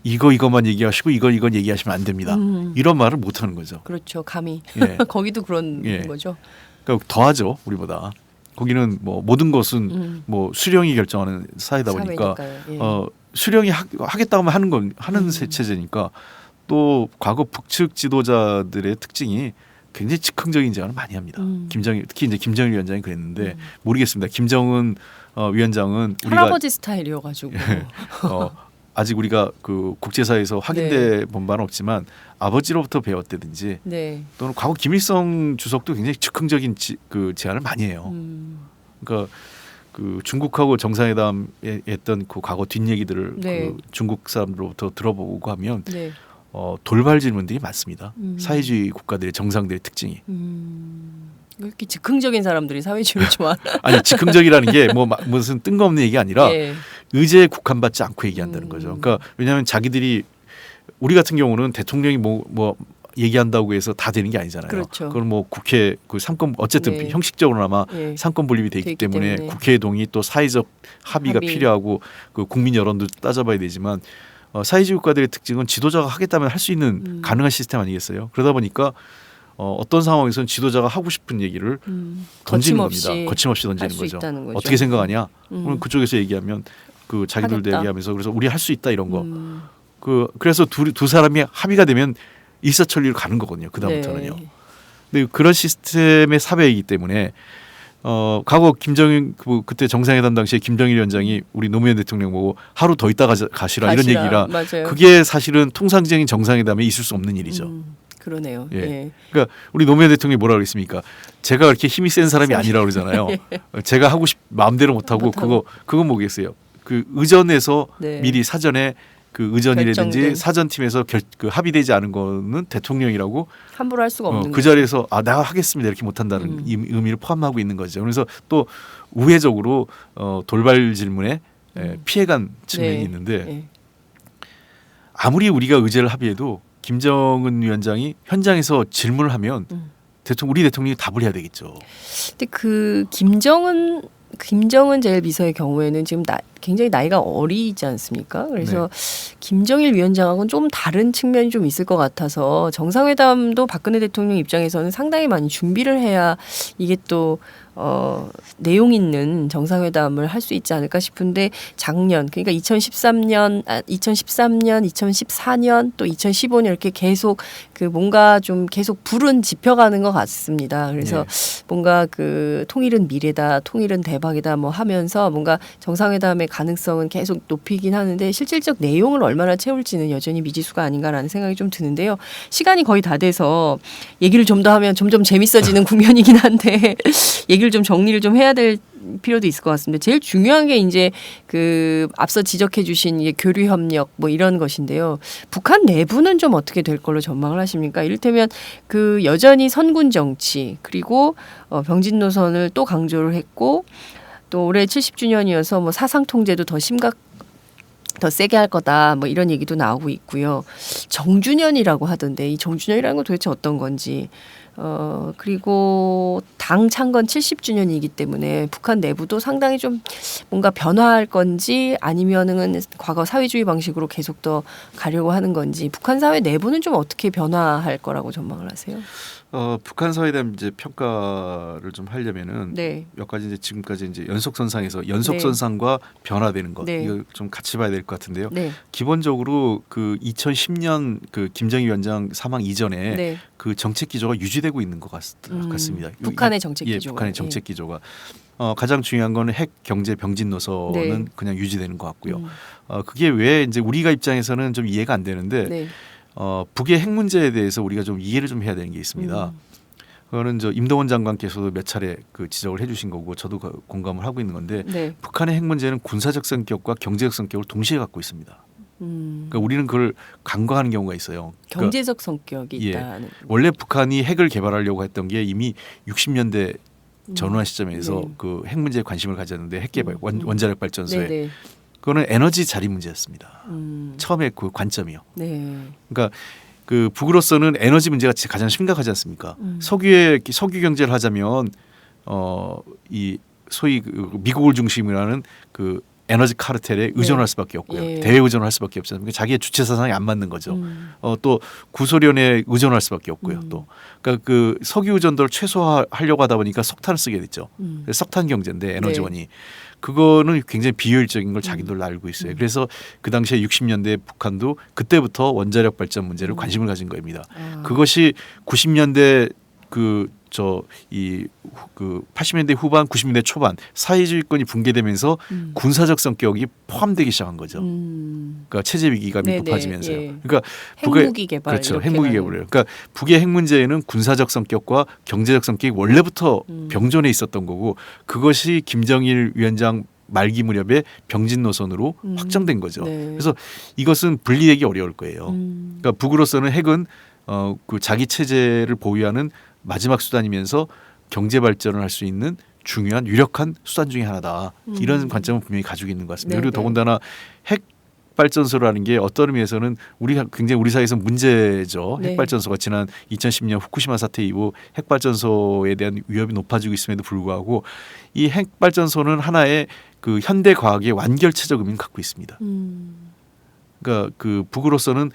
이것만 얘기하시고 이건 얘기하시면 안 됩니다. 이런 말을 못 하는 거죠. 그렇죠. 감히 예. 거기도 그런 예. 거죠. 그러니까 더하죠 우리보다. 거기는 뭐 모든 것은 뭐 수령이 결정하는 사회다 보니까 사회니까요. 예. 수령이 하겠다고 하면 하는 체제니까 또 과거 북측 지도자들의 특징이 굉장히 즉흥적인 제안을 많이 합니다. 특히 이제 김정일 위원장이 그랬는데 모르겠습니다. 김정은 위원장은 우리가 할아버지 스타일이어가지고 아직 우리가 그 국제사회에서 확인돼 본 바는 없지만 아버지로부터 배웠다든지 네. 또는 과거 김일성 주석도 굉장히 즉흥적인 그 제안을 많이 해요. 그러니까 그 중국하고 정상회담에 했던 그 과거 뒷얘기들을 네. 그 중국 사람들로부터 들어보고 하면 네. 돌발 질문들이 많습니다. 사회주의 국가들의 정상들의 특징이. 이렇게 즉흥적인 사람들이 사회주의를 좋아하나? 아니 즉흥적이라는 게 뭐 무슨 뜬금없는 얘기 아니라 예. 의제에 국한받지 않고 얘기한다는 거죠. 그러니까 왜냐하면 자기들이 우리 같은 경우는 대통령이 뭐 얘기한다고 해서 다 되는 게 아니잖아요. 그렇죠. 그건 뭐 국회 그 상권 어쨌든 네. 형식적으로나마 네. 상권 분립이 돼 있기 때문에 국회의 동의 또 사회적 합의가 필요하고 그 국민 여론도 따져봐야 되지만 사회주의 국가들의 특징은 지도자가 하겠다면 할 수 있는 가능한 시스템 아니겠어요? 그러다 보니까 어떤 상황에서는 지도자가 하고 싶은 얘기를 던지는 겁니다. 거침없이 던지는 거죠. 어떻게 생각하냐? 그럼 그쪽에서 얘기하면 그 자기들도 하겠다. 얘기하면서 그래서 우리 할 수 있다 이런 거. 그래서 두 사람이 합의가 되면 일사천리로 가는 거거든요. 그 다음부터는요. 네. 근데 그런 시스템의 사회이기 때문에 과거 김정일 그때 정상회담 당시에 김정일 위원장이 우리 노무현 대통령 보고 하루 더 있다 가시라 이런 얘기라 맞아요. 그게 사실은 통상적인 정상회담에 있을 수 없는 일이죠. 그러네요. 예. 예. 그러니까 우리 노무현 대통령이 뭐라 그랬습니까? 제가 그렇게 힘이 센 사람이 아니라 그러잖아요. 제가 하고 마음대로 못하고 그거 뭐겠어요? 그 의전에서 네. 미리 사전에 그 의전이라든지 결정된. 사전팀에서 그 합의되지 않은 거는 대통령이라고 함부로 할 수가 없는 그 거죠. 자리에서 내가 하겠습니다 이렇게 못한다는 의미를 포함하고 있는 거죠. 그래서 또 우회적으로 돌발 질문에 피해간 측면이 네. 있는데 네. 아무리 우리가 의제를 합의해도 김정은 위원장이 현장에서 질문을 하면 우리 대통령이 답을 해야 되겠죠. 근데 그 김정은 제1비서의 경우에는 지금 굉장히 나이가 어리지 않습니까? 그래서 김정일 위원장하고는 좀 다른 측면이 좀 있을 것 같아서 정상회담도 박근혜 대통령 입장에서는 상당히 많이 준비를 해야 이게 또 내용 있는 정상회담을 할 수 있지 않을까 싶은데 작년 그러니까 2013년, 2014년 또 2015년 이렇게 계속 그 뭔가 좀 계속 불은 지펴가는 것 같습니다. 그래서 뭔가 그 통일은 미래다, 통일은 대박이다 뭐 하면서 뭔가 정상회담의 가능성은 계속 높이긴 하는데 실질적 내용을 얼마나 채울지는 여전히 미지수가 아닌가라는 생각이 좀 드는데요. 시간이 거의 다 돼서 얘기를 좀 더 하면 점점 재밌어지는 국면이긴 한데 얘기를 좀 정리를 좀 해야 될 필요도 있을 것 같습니다. 제일 중요한 게 이제 그 앞서 지적해 주신 이게 교류 협력 뭐 이런 것인데요. 북한 내부는 좀 어떻게 될 걸로 전망을 하십니까? 이를테면 그 여전히 선군 정치 그리고 병진 노선을 또 강조를 했고 또 올해 70주년이어서 뭐 사상 통제도 더 세게 할 거다 뭐 이런 얘기도 나오고 있고요. 정주년이라고 하던데 이 정주년이라는 건 도대체 어떤 건지 그리고 당 창건 70주년이기 때문에 북한 내부도 상당히 좀 뭔가 변화할 건지 아니면은 과거 사회주의 방식으로 계속 더 가려고 하는 건지 북한 사회 내부는 좀 어떻게 변화할 거라고 전망을 하세요? 북한 사회에 대한 이제 평가를 좀 하려면은 네. 몇 가지 이제 지금까지 이제 연속선상과 변화되는 것 네. 이거 좀 같이 봐야 될 것 같은데요. 네. 기본적으로 그 2010년 그 김정일 위원장 사망 이전에 네. 그 정책 기조가 유지되고 있는 것 같습니다. 북한의 정책 예, 기조가. 북한의 정책 기조가 가장 중요한 거는 핵 경제 병진 노선은 네. 그냥 유지되는 것 같고요. 그게 왜 이제 우리가 입장에서는 좀 이해가 안 되는데 네. 북의 핵 문제에 대해서 우리가 좀 이해를 좀 해야 되는 게 있습니다. 그거는 임동원 장관께서도 몇 차례 그 지적을 해주신 거고 저도 공감을 하고 있는 건데 네. 북한의 핵 문제는 군사적 성격과 경제적 성격을 동시에 갖고 있습니다. 그러니까 우리는 그걸 간과하는 경우가 있어요. 경제적 성격이 예. 있다는. 원래 북한이 핵을 개발하려고 했던 게 이미 60년대 전후한 시점에서 네. 그 핵 문제에 관심을 가졌는데 핵 개발 원자력 발전소에 네네. 그거는 에너지 자리 문제였습니다. 처음에 그 관점이요. 네. 그러니까 그 북으로서는 에너지 문제가 가장 심각하지 않습니까? 석유 경제를 하자면 이 소위 그 미국을 중심으로 하는 그 에너지 카르텔에 의존할 수밖에 없고요. 예. 대외 의존할 수밖에 없지 않습니까? 자기의 주체 사상이 안 맞는 거죠. 또 구소련에 의존할 수밖에 없고요. 또 그러니까 그 석유 의존도를 최소화하려고 하다 보니까 석탄을 쓰게 됐죠. 석탄 경제인데 에너지원이 네. 그거는 굉장히 비효율적인 걸 자기들도 알고 있어요. 그래서 그 당시에 60년대 북한도 그때부터 원자력 발전 문제를 관심을 가진 겁니다. 그것이 90년대 그 80년대 후반 90년대 초반 사회주의권이 붕괴되면서 군사적 성격이 포함되기 시작한 거죠. 그러니까 체제 위기감이 네네, 높아지면서요. 예. 그러니까 핵무기 개발. 그렇죠. 이렇게 핵무기 가는. 개발이에요. 그러니까 북의 핵 문제에는 군사적 성격과 경제적 성격이 원래부터 병존해 있었던 거고 그것이 김정일 위원장 말기 무렵에 병진 노선으로 확정된 거죠. 네. 그래서 이것은 분리되기 어려울 거예요. 그러니까 북으로서는 핵은 그 자기 체제를 보유하는 마지막 수단이면서 경제 발전을 할 수 있는 중요한 유력한 수단 중에 하나다. 이런 관점은 분명히 가지고 있는 것 같습니다. 네, 그리고 네. 더군다나 핵 발전소라는 게 어떤 의미에서는 굉장히 우리 사회에서 문제죠. 네. 핵발전소가 지난 2010년 후쿠시마 사태 이후 핵발전소에 대한 위협이 높아지고 있음에도 불구하고 이 핵발전소는 하나의 그 현대 과학의 완결체적 의미를 갖고 있습니다. 그러니까 그 북으로서는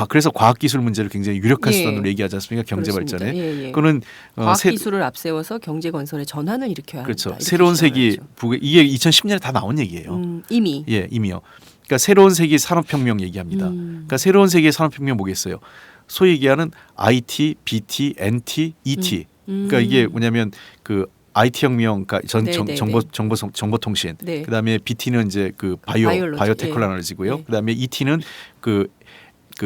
그래서 과학기술 문제를 굉장히 유력한 예. 수단으로 얘기하지 않습니까? 경제 그렇습니다. 발전에. 예, 예. 그거는 과학 기술을 앞세워서 경제 건설의 전환을 일으켜야 그렇죠. 한다. 이렇게 새로운 세기 주장하죠. 북의 이게 2010년에 다 나온 얘기예요. 이미. 예, 이미요. 그러니까 새로운 세기 산업혁명 얘기합니다. 그러니까 새로운 세기의 산업혁명 뭐겠어요? 소위 얘기하는 IT, BT, NT, ET. 그러니까 이게 뭐냐면 그 IT 혁명, 그러니까 정보통신. 네. 그다음에 BT는 이제 그 바이올로지, 바이오테크놀로지고요. 예. 그다음에 ET는 그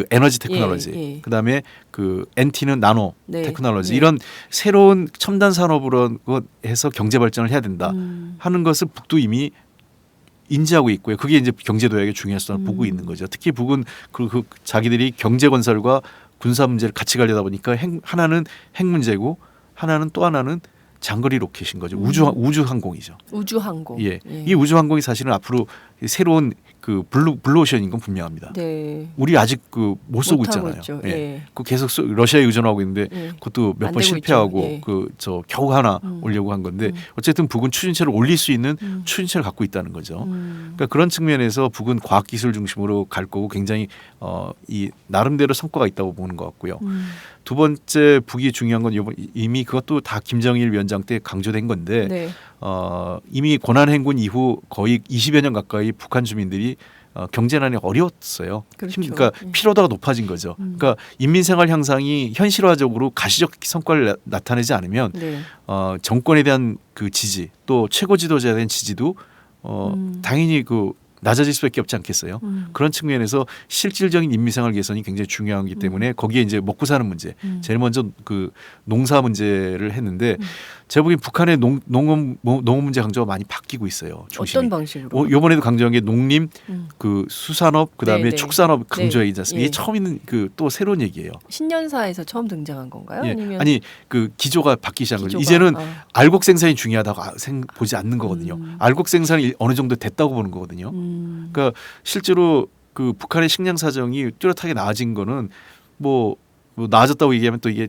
에너지 테크놀로지. 예, 예. 그다음에 그 NT는 나노 네. 테크놀로지. 네. 이런 새로운 첨단 산업으로 해서 경제 발전을 해야 된다 하는 것을 북도 이미 인지하고 있고요. 그게 이제 경제 도약의 중요한 수단을 보고 있는 거죠. 특히 북은 그 자기들이 경제 건설과 군사 문제를 같이 가려다 보니까 하나는 핵 문제고 하나는 또 하나는 장거리 로켓인 거죠. 우주 항공이죠. 우주항공. 예. 이 우주 항공이 사실은 앞으로 새로운 그 블루오션인 건 분명합니다. 네. 우리 아직 그 못 쏘고 못하고 있잖아요. 있죠. 예. 예. 그 계속 러시아에 의존하고 있는데 예. 그것도 몇 안 번 되고 실패하고 있죠. 예. 그 저 겨우 하나 올려고 한 건데 어쨌든 북은 추진체를 올릴 수 있는 추진체를 갖고 있다는 거죠. 그러니까 그런 측면에서 북은 과학기술 중심으로 갈 거고 굉장히 이 나름대로 성과가 있다고 보는 것 같고요. 두 번째 북이 중요한 건 이미 그것도 다 김정일 위원장 때 강조된 건데 네. 이미 고난행군 이후 거의 20여 년 가까이 북한 주민들이 경제난이 어려웠어요. 그렇죠. 그러니까 피로도가 높아진 거죠. 그러니까 인민생활 향상이 현실화적으로 가시적 성과를 나타내지 않으면 네. 정권에 대한 그 지지 또 최고 지도자에 대한 지지도 당연히 그 낮아질 수밖에 없지 않겠어요. 그런 측면에서 실질적인 인민생활 개선이 굉장히 중요하기 때문에 거기에 이제 먹고 사는 문제, 제일 먼저 그 농사 문제를 했는데 제가 보기엔 북한의 농업 문제 강조가 많이 바뀌고 있어요. 중심이. 어떤 방식으로? 이번에도 강조한 게 농림, 그 수산업, 그다음에 네, 네. 축산업 강조하지 않습니까? 네. 이게 처음 있는 그 또 새로운 얘기예요. 신년사에서 처음 등장한 건가요? 예. 아니면 아니 그 기조가 바뀌기 시작한 거죠. 기조가, 이제는 아. 알곡 생산이 중요하다고 보지 않는 거거든요. 알곡 생산이 어느 정도 됐다고 보는 거거든요. 그러니까 실제로 그 북한의 식량 사정이 뚜렷하게 나아진 거는 뭐 나아졌다고 얘기하면 또 이게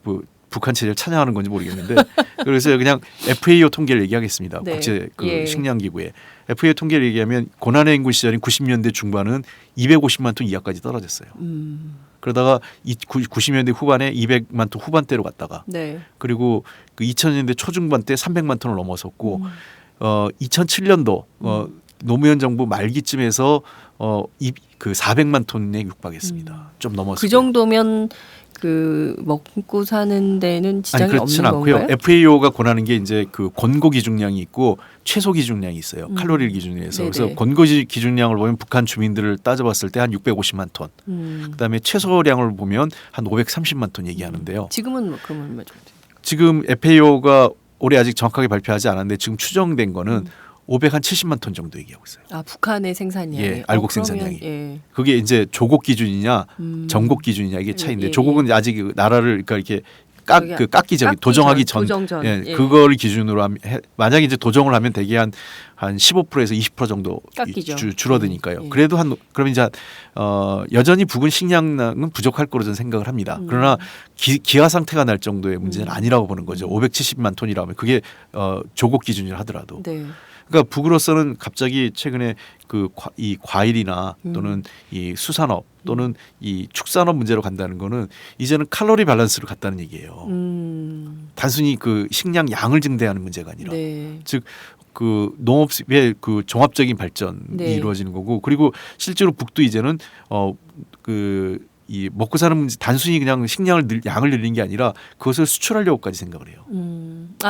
뭐 북한 체제를 찬양하는 건지 모르겠는데 그래서 그냥 FAO 통계를 얘기하겠습니다. 네. 국제 그 예. 식량 기구에 FAO 통계를 얘기하면 고난의 인구 시절인 90년대 중반은 250만 톤 이하까지 떨어졌어요. 그러다가 90년대 후반에 200만 톤 후반대로 갔다가 네. 그리고 그 2000년대 초중반 때 300만 톤을 넘어섰고 2007년도 노무현 정부 말기쯤에서 그 400만 톤에 육박했습니다. 좀 넘었어요. 그 정도면 그 먹고 사는 데는 지장이 아니 그렇진 없는 않고요. 건가요? FAO가 권하는 게 이제 그 권고 기준량이 있고 최소 기준량이 있어요. 칼로리 기준에서. 네네. 그래서 권고 기준량을 보면 북한 주민들을 따져봤을 때 한 650만 톤. 그다음에 최소량을 보면 한 530만 톤 얘기하는데요. 지금은 뭐 그럼 얼마 정도? 지금 FAO가 올해 아직 정확하게 발표하지 않았는데 지금 추정된 거는 570만 톤 정도 얘기하고 있어요. 아 북한의 생산량이 예, 알곡 그러면, 생산량이. 예. 그게 이제 조곡 기준이냐 정곡 기준이냐 이게 차이인데 예, 조곡은 아직 그 나라를 그러니까 이렇게 깎기 전 깎기 도정하기 전, 전, 도정 전. 예, 예. 그걸 기준으로 만약에 이제 도정을 하면 대개 한 15%에서 20% 정도 깎이죠. 줄어드니까요. 예. 그래도 그러면 이제 여전히 북은 식량은 부족할 거로 저는 생각을 합니다. 그러나 기아 상태가 날 정도의 문제는 아니라고 보는 거죠. 570만 톤이라면 그게 조곡 기준이라 하더라도. 네. 그러니까 북으로서는 갑자기 최근에 이 과일이나 또는 이 수산업 또는 이 축산업 문제로 간다는 거는 이제는 칼로리 밸런스로 갔다는 얘기예요. 단순히 그 식량 양을 증대하는 문제가 아니라 네. 즉 그 농업의 그 종합적인 발전이 네. 이루어지는 거고 그리고 실제로 북도 이제는 이 먹고 사는 문제 단순히 그냥 양을 늘리는 게 아니라 그것을 수출하려고까지 생각을 해요.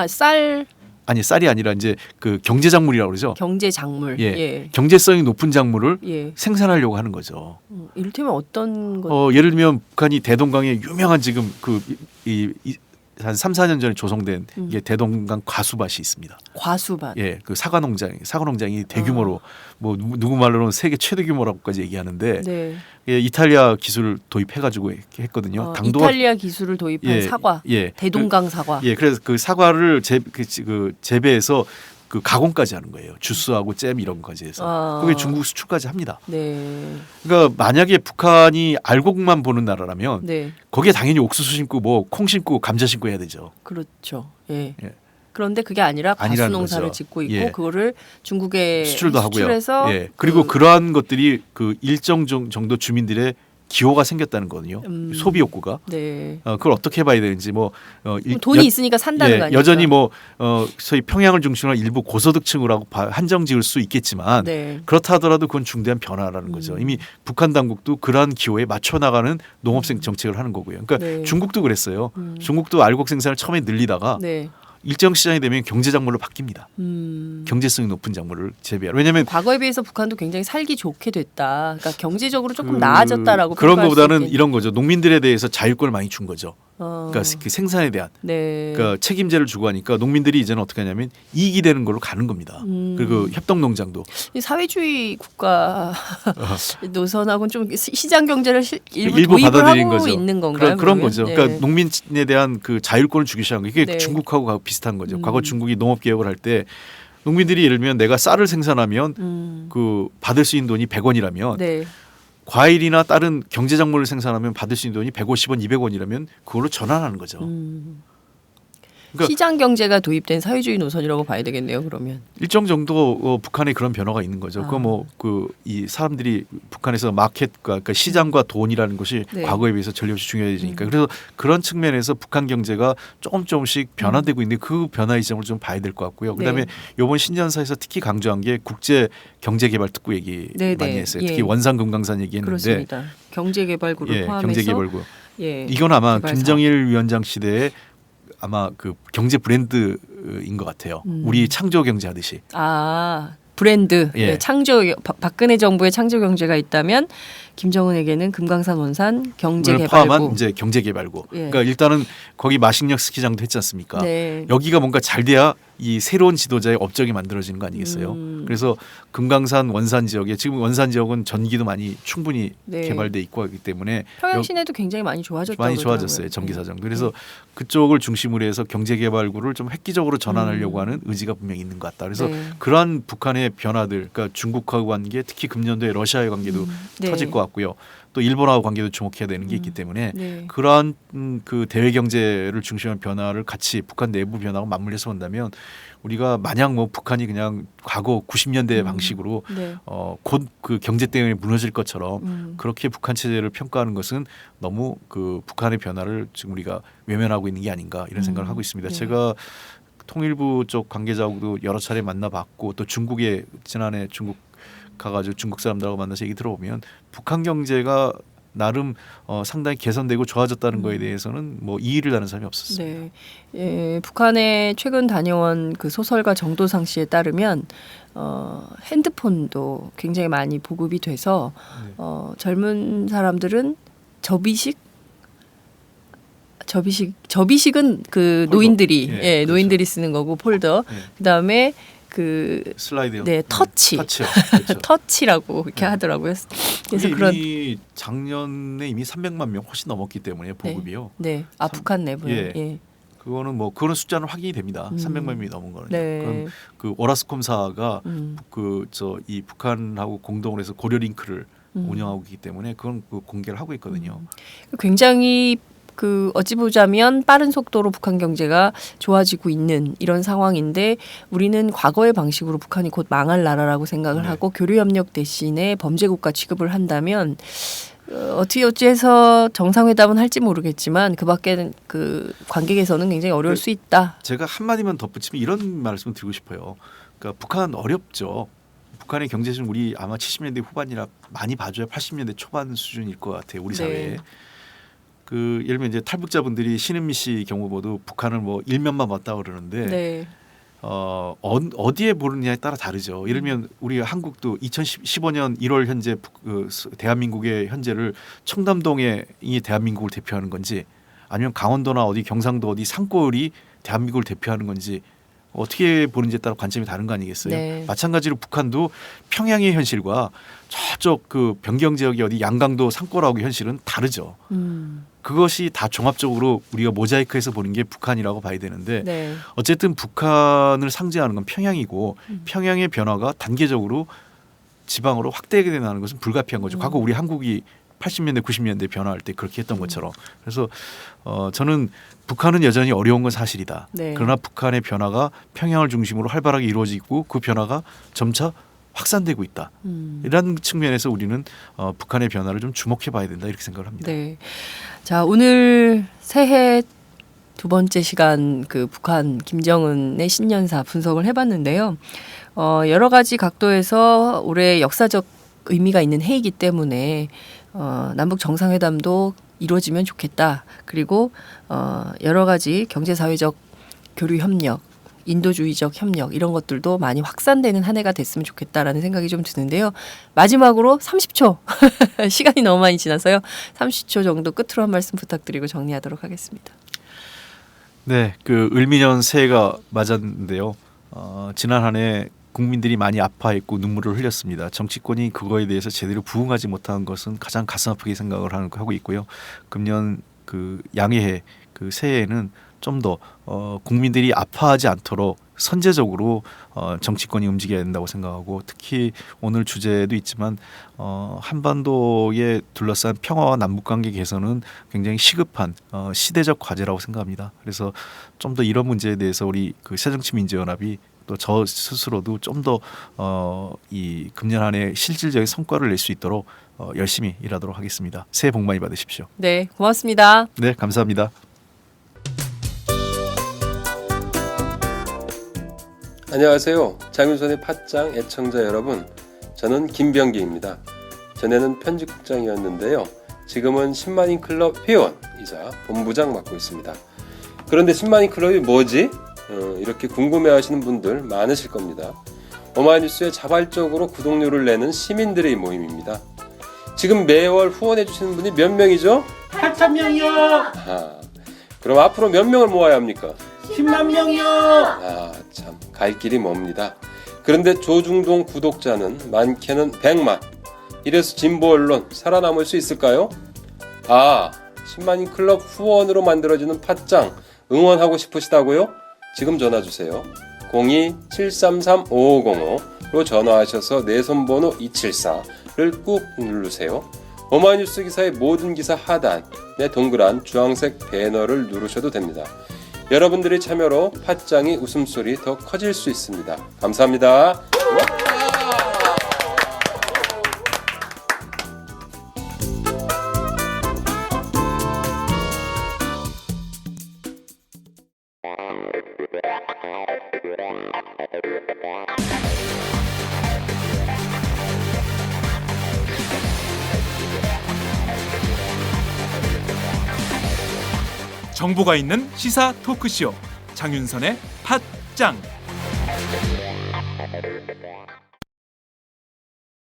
쌀 아니 쌀이 아니라 이제 그 경제 작물이라고 그러죠. 경제 작물. 예. 예. 경제성이 높은 작물을 예. 생산하려고 하는 거죠. 이를테면 어떤 것? 예를 들면 북한이 대동강에 유명한 지금 한 3, 4년 전에 조성된 이게 대동강 과수밭이 있습니다. 과수밭. 예, 그 사과 농장이 대규모로 뭐 누구 말로는 세계 최대 규모라고까지 얘기하는데 네. 예, 이탈리아 기술을 도입해가지고 했거든요. 당도가 이탈리아 기술을 도입한 사과. 대동강 사과. 예, 그래서 그 사과를 재배해서 그 가공까지 하는 거예요. 주스하고 잼 이런 거까지 해서 그게 중국 수출까지 합니다. 네. 그러니까 만약에 북한이 알곡만 보는 나라라면 네. 거기에 당연히 옥수수 심고 뭐 콩 심고 감자 심고 해야 되죠. 그렇죠. 예. 예. 그런데 그게 아니라 과수 아니라는 농사를 거죠. 짓고 있고 예. 그거를 중국에 수출도 하고요. 수출해서 예. 그리고 그러한 것들이 그 일정 정도 주민들의 기호가 생겼다는 거거든요. 소비 욕구가. 네. 그걸 어떻게 봐야 되는지 돈이 있으니까 산다는 거 아니에요? 여전히 소위 평양을 중심으로 일부 고소득층으로 한정 지을 수 있겠지만 네. 그렇다 하더라도 그건 중대한 변화라는 거죠. 이미 북한 당국도 그러한 기호에 맞춰 나가는 농업 정책을 하는 거고요. 그러니까 네. 중국도 그랬어요. 중국도 알곡 생산을 처음에 늘리다가 네. 일정 시장이 되면 경제 작물로 바뀝니다. 경제성이 높은 작물을 재배하라. 왜냐하면 과거에 비해서 북한도 굉장히 살기 좋게 됐다. 그러니까 경제적으로 조금 나아졌다라고 그런 평가할 수 것보다는 있겠네요. 이런 거죠. 농민들에 대해서 자율권을 많이 준 거죠. 그러니까 그 생산에 대한 네. 그러니까 책임제를 주고 하니까 농민들이 이제는 어떻게 하냐면 이익이 되는 걸로 가는 겁니다. 그리고 협동농장도 이 사회주의 국가 노선하고는 좀 시장 경제를 일부 일부 도입을 받아들인 하고 거죠. 있는 건가요? 그런 그러면? 거죠. 네. 그러니까 농민에 대한 그 자율권을 주기 시작한 거 이게 네. 중국하고 비슷한 거죠. 과거 중국이 농업 개혁을 할 때 농민들이 예를 들면 내가 쌀을 생산하면 그 받을 수 있는 돈이 100원이라면 네. 과일이나 다른 경제 작물을 생산하면 받을 수 있는 돈이 150원, 200원이라면 그걸로 전환하는 거죠. 그러니까 시장 경제가 도입된 사회주의 노선이라고 봐야 되겠네요. 그러면 일정 정도 북한에 그런 변화가 있는 거죠. 그거 뭐 이 사람들이 북한에서 마켓과 그러니까 시장과 돈이라는 것이 네. 과거에 비해서 전례없이 중요해지니까 그래서 그런 측면에서 북한 경제가 조금씩 변화되고 있는데 그 변화의 지점을 좀 봐야 될 것 같고요. 그다음에 이번 신년사에서 특히 강조한 게 국제 경제개발 특구 얘기 네, 많이 네. 했어요. 예. 특히 원산금강산 얘기했는데 그렇습니다. 경제개발구를 예, 포함해서 경제개발구. 예, 이건 아마 개발 사업. 김정일 위원장 시대에 아마 그 경제 브랜드인 것 같아요. 우리 창조 경제 하듯이. 브랜드 예. 네, 창조 박근혜 정부의 창조 경제가 있다면 김정은에게는 금강산 원산 경제개발구 포함한 이제 경제개발구. 예. 그러니까 일단은 거기 마식령 스키장도 했지 않습니까? 네. 여기가 뭔가 잘 돼야 이 새로운 지도자의 업적이 만들어지는 거 아니겠어요? 그래서 금강산 원산 지역에 지금 원산 지역은 전기도 많이 충분히 네. 개발돼 있고 하기 때문에 평양 시내도 굉장히 많이 좋아졌다고 많이 그러더라고요. 좋아졌어요. 전기사정. 그래서 그쪽을 중심으로 해서 경제개발구를 좀 획기적으로 전환하려고 하는 의지가 분명히 있는 것 같다. 그래서 네. 그러한 북한의 변화들, 그러니까 중국하고 관계, 특히 금년도에 러시아의 관계도 네. 터질 것 같고요. 또 일본하고 관계도 주목해야 되는 게 있기 때문에 네. 그러한 그 대외 경제를 중심한 변화를 같이 북한 내부 변화와 맞물려서 본다면 우리가 마냥 뭐 북한이 그냥 과거 90년대 방식으로 네. 곧 그 경제 때문에 무너질 것처럼 그렇게 북한 체제를 평가하는 것은 너무 그 북한의 변화를 지금 우리가 외면하고 있는 게 아닌가 이런 생각을 하고 있습니다. 네. 제가 통일부 쪽 관계자하고도 여러 차례 만나봤고 또 중국에 지난해 중국 가가지고 중국 사람들하고 만나서 얘기 들어보면 북한 경제가 나름 상당히 개선되고 좋아졌다는 거에 대해서는 뭐 이의를 다는 사람이 없었어요. 네, 예, 북한에 최근 다녀온 그 소설가 정도상 씨에 따르면 핸드폰도 굉장히 많이 보급이 돼서 젊은 사람들은 접이식은 그 폴더. 노인들이 예, 그렇죠. 노인들이 쓰는 거고 폴더. 예. 그다음에 그 슬라이드요. 네, 터치. 터치요. 그렇죠. 터치라고 이렇게 하더라고요. 그래서 이게 그런 이미 작년에 이미 300만 명 훨씬 넘었기 때문에 보급이요. 네, 북한 내부에 예. 그거는 뭐 그런 숫자는 확인이 됩니다. 300만 명이 넘은 거는. 네. 그럼 그 오라스콤사가 그 이 북한하고 공동으로 해서 고려링크를 운영하고 있기 때문에 그건 그 공개를 하고 있거든요. 굉장히 그 어찌 보자면 빠른 속도로 북한 경제가 좋아지고 있는 이런 상황인데 우리는 과거의 방식으로 북한이 곧 망할 나라라고 생각을 네. 하고 교류협력 대신에 범죄국가 취급을 한다면 어찌해서 정상회담은 할지 모르겠지만 그밖에는 그 관계 개선은 굉장히 어려울 수 있다. 제가 한마디만 덧붙이면 이런 말씀을 드리고 싶어요. 그러니까 북한 어렵죠. 북한의 경제는 우리 아마 70년대 후반이라 많이 봐줘야 80년대 초반 수준일 것 같아요. 우리 네. 사회에. 그 예를 들면 이제 탈북자분들이 신은미 씨 경우 모두 북한을 뭐 일면만 봤다 그러는데 네. 어디에 보느냐에 따라 다르죠. 예를 들면 우리 한국도 2015년 1월 현재 대한민국의 현재를 청담동에 이 대한민국을 대표하는 건지 아니면 강원도나 어디 경상도 어디 산골이 대한민국을 대표하는 건지 어떻게 보는지에 따라 관점이 다른 거 아니겠어요? 네. 마찬가지로 북한도 평양의 현실과 저쪽 그 변경 지역의 어디 양강도 산골하고의 현실은 다르죠. 그것이 다 종합적으로 우리가 모자이크해서 보는 게 북한이라고 봐야 되는데 네. 어쨌든 북한을 상징하는 건 평양이고 평양의 변화가 단계적으로 지방으로 확대하게 된다는 것은 불가피한 거죠. 과거 우리 한국이 80년대 90년대 변화할 때 그렇게 했던 것처럼. 그래서 저는 북한은 여전히 어려운 건 사실이다. 네. 그러나 북한의 변화가 평양을 중심으로 활발하게 이루어지고 그 변화가 점차 확산되고 있다. 이런 측면에서 우리는 북한의 변화를 좀 주목해 봐야 된다 이렇게 생각을 합니다. 네. 자, 오늘 새해 두 번째 시간 그 북한 김정은의 신년사 분석을 해봤는데요. 여러 가지 각도에서 올해 역사적 의미가 있는 해이기 때문에 남북 정상회담도 이루어지면 좋겠다. 그리고 여러 가지 경제사회적 교류 협력, 인도주의적 협력 이런 것들도 많이 확산되는 한 해가 됐으면 좋겠다라는 생각이 좀 드는데요. 마지막으로 30초 시간이 너무 많이 지나서요. 30초 정도 끝으로 한 말씀 부탁드리고 정리하도록 하겠습니다. 네, 그 을미년 새해가 맞았는데요. 지난 한 해 국민들이 많이 아파했고 눈물을 흘렸습니다. 정치권이 그거에 대해서 제대로 부응하지 못한 것은 가장 가슴 아프게 생각을 하고 있고요. 금년 그 양해해 그 새해에는 좀 더 국민들이 아파하지 않도록 선제적으로 정치권이 움직여야 된다고 생각하고 특히 오늘 주제도 있지만 한반도에 둘러싼 평화와 남북관계 개선은 굉장히 시급한 시대적 과제라고 생각합니다. 그래서 좀 더 이런 문제에 대해서 우리 그 새정치민주연합이 또 저 스스로도 좀 더 이 금년 한 해 실질적인 성과를 낼 수 있도록 열심히 일하도록 하겠습니다. 새해 복 많이 받으십시오. 네, 고맙습니다. 네, 감사합니다. 안녕하세요. 장윤선의 팟짱 애청자 여러분. 저는 김병기입니다. 전에는 편집국장이었는데요. 지금은 10만인 클럽 회원이자 본부장 맡고 있습니다. 그런데 10만인 클럽이 뭐지? 이렇게 궁금해하시는 분들 많으실 겁니다. 오마이뉴스에 자발적으로 구독료를 내는 시민들의 모임입니다. 지금 매월 후원해주시는 분이 몇 명이죠? 8,000명이요. 그럼 앞으로 몇 명을 모아야 합니까? 10만 명이요. 참, 갈 길이 멉니다. 그런데 조중동 구독자는 많게는 100만. 이래서 진보 언론 살아남을 수 있을까요? 10만인 클럽 후원으로 만들어지는 팟짱 응원하고 싶으시다고요? 지금 전화 주세요. 02-733-5505로 전화하셔서 내 손번호 274를 꾹 누르세요. 오마이뉴스 기사의 모든 기사 하단에 동그란 주황색 배너를 누르셔도 됩니다. 여러분들의 참여로 팟짱이 웃음소리 더 커질 수 있습니다. 감사합니다. 정보가 있는 시사 토크쇼 장윤선의 팟짱.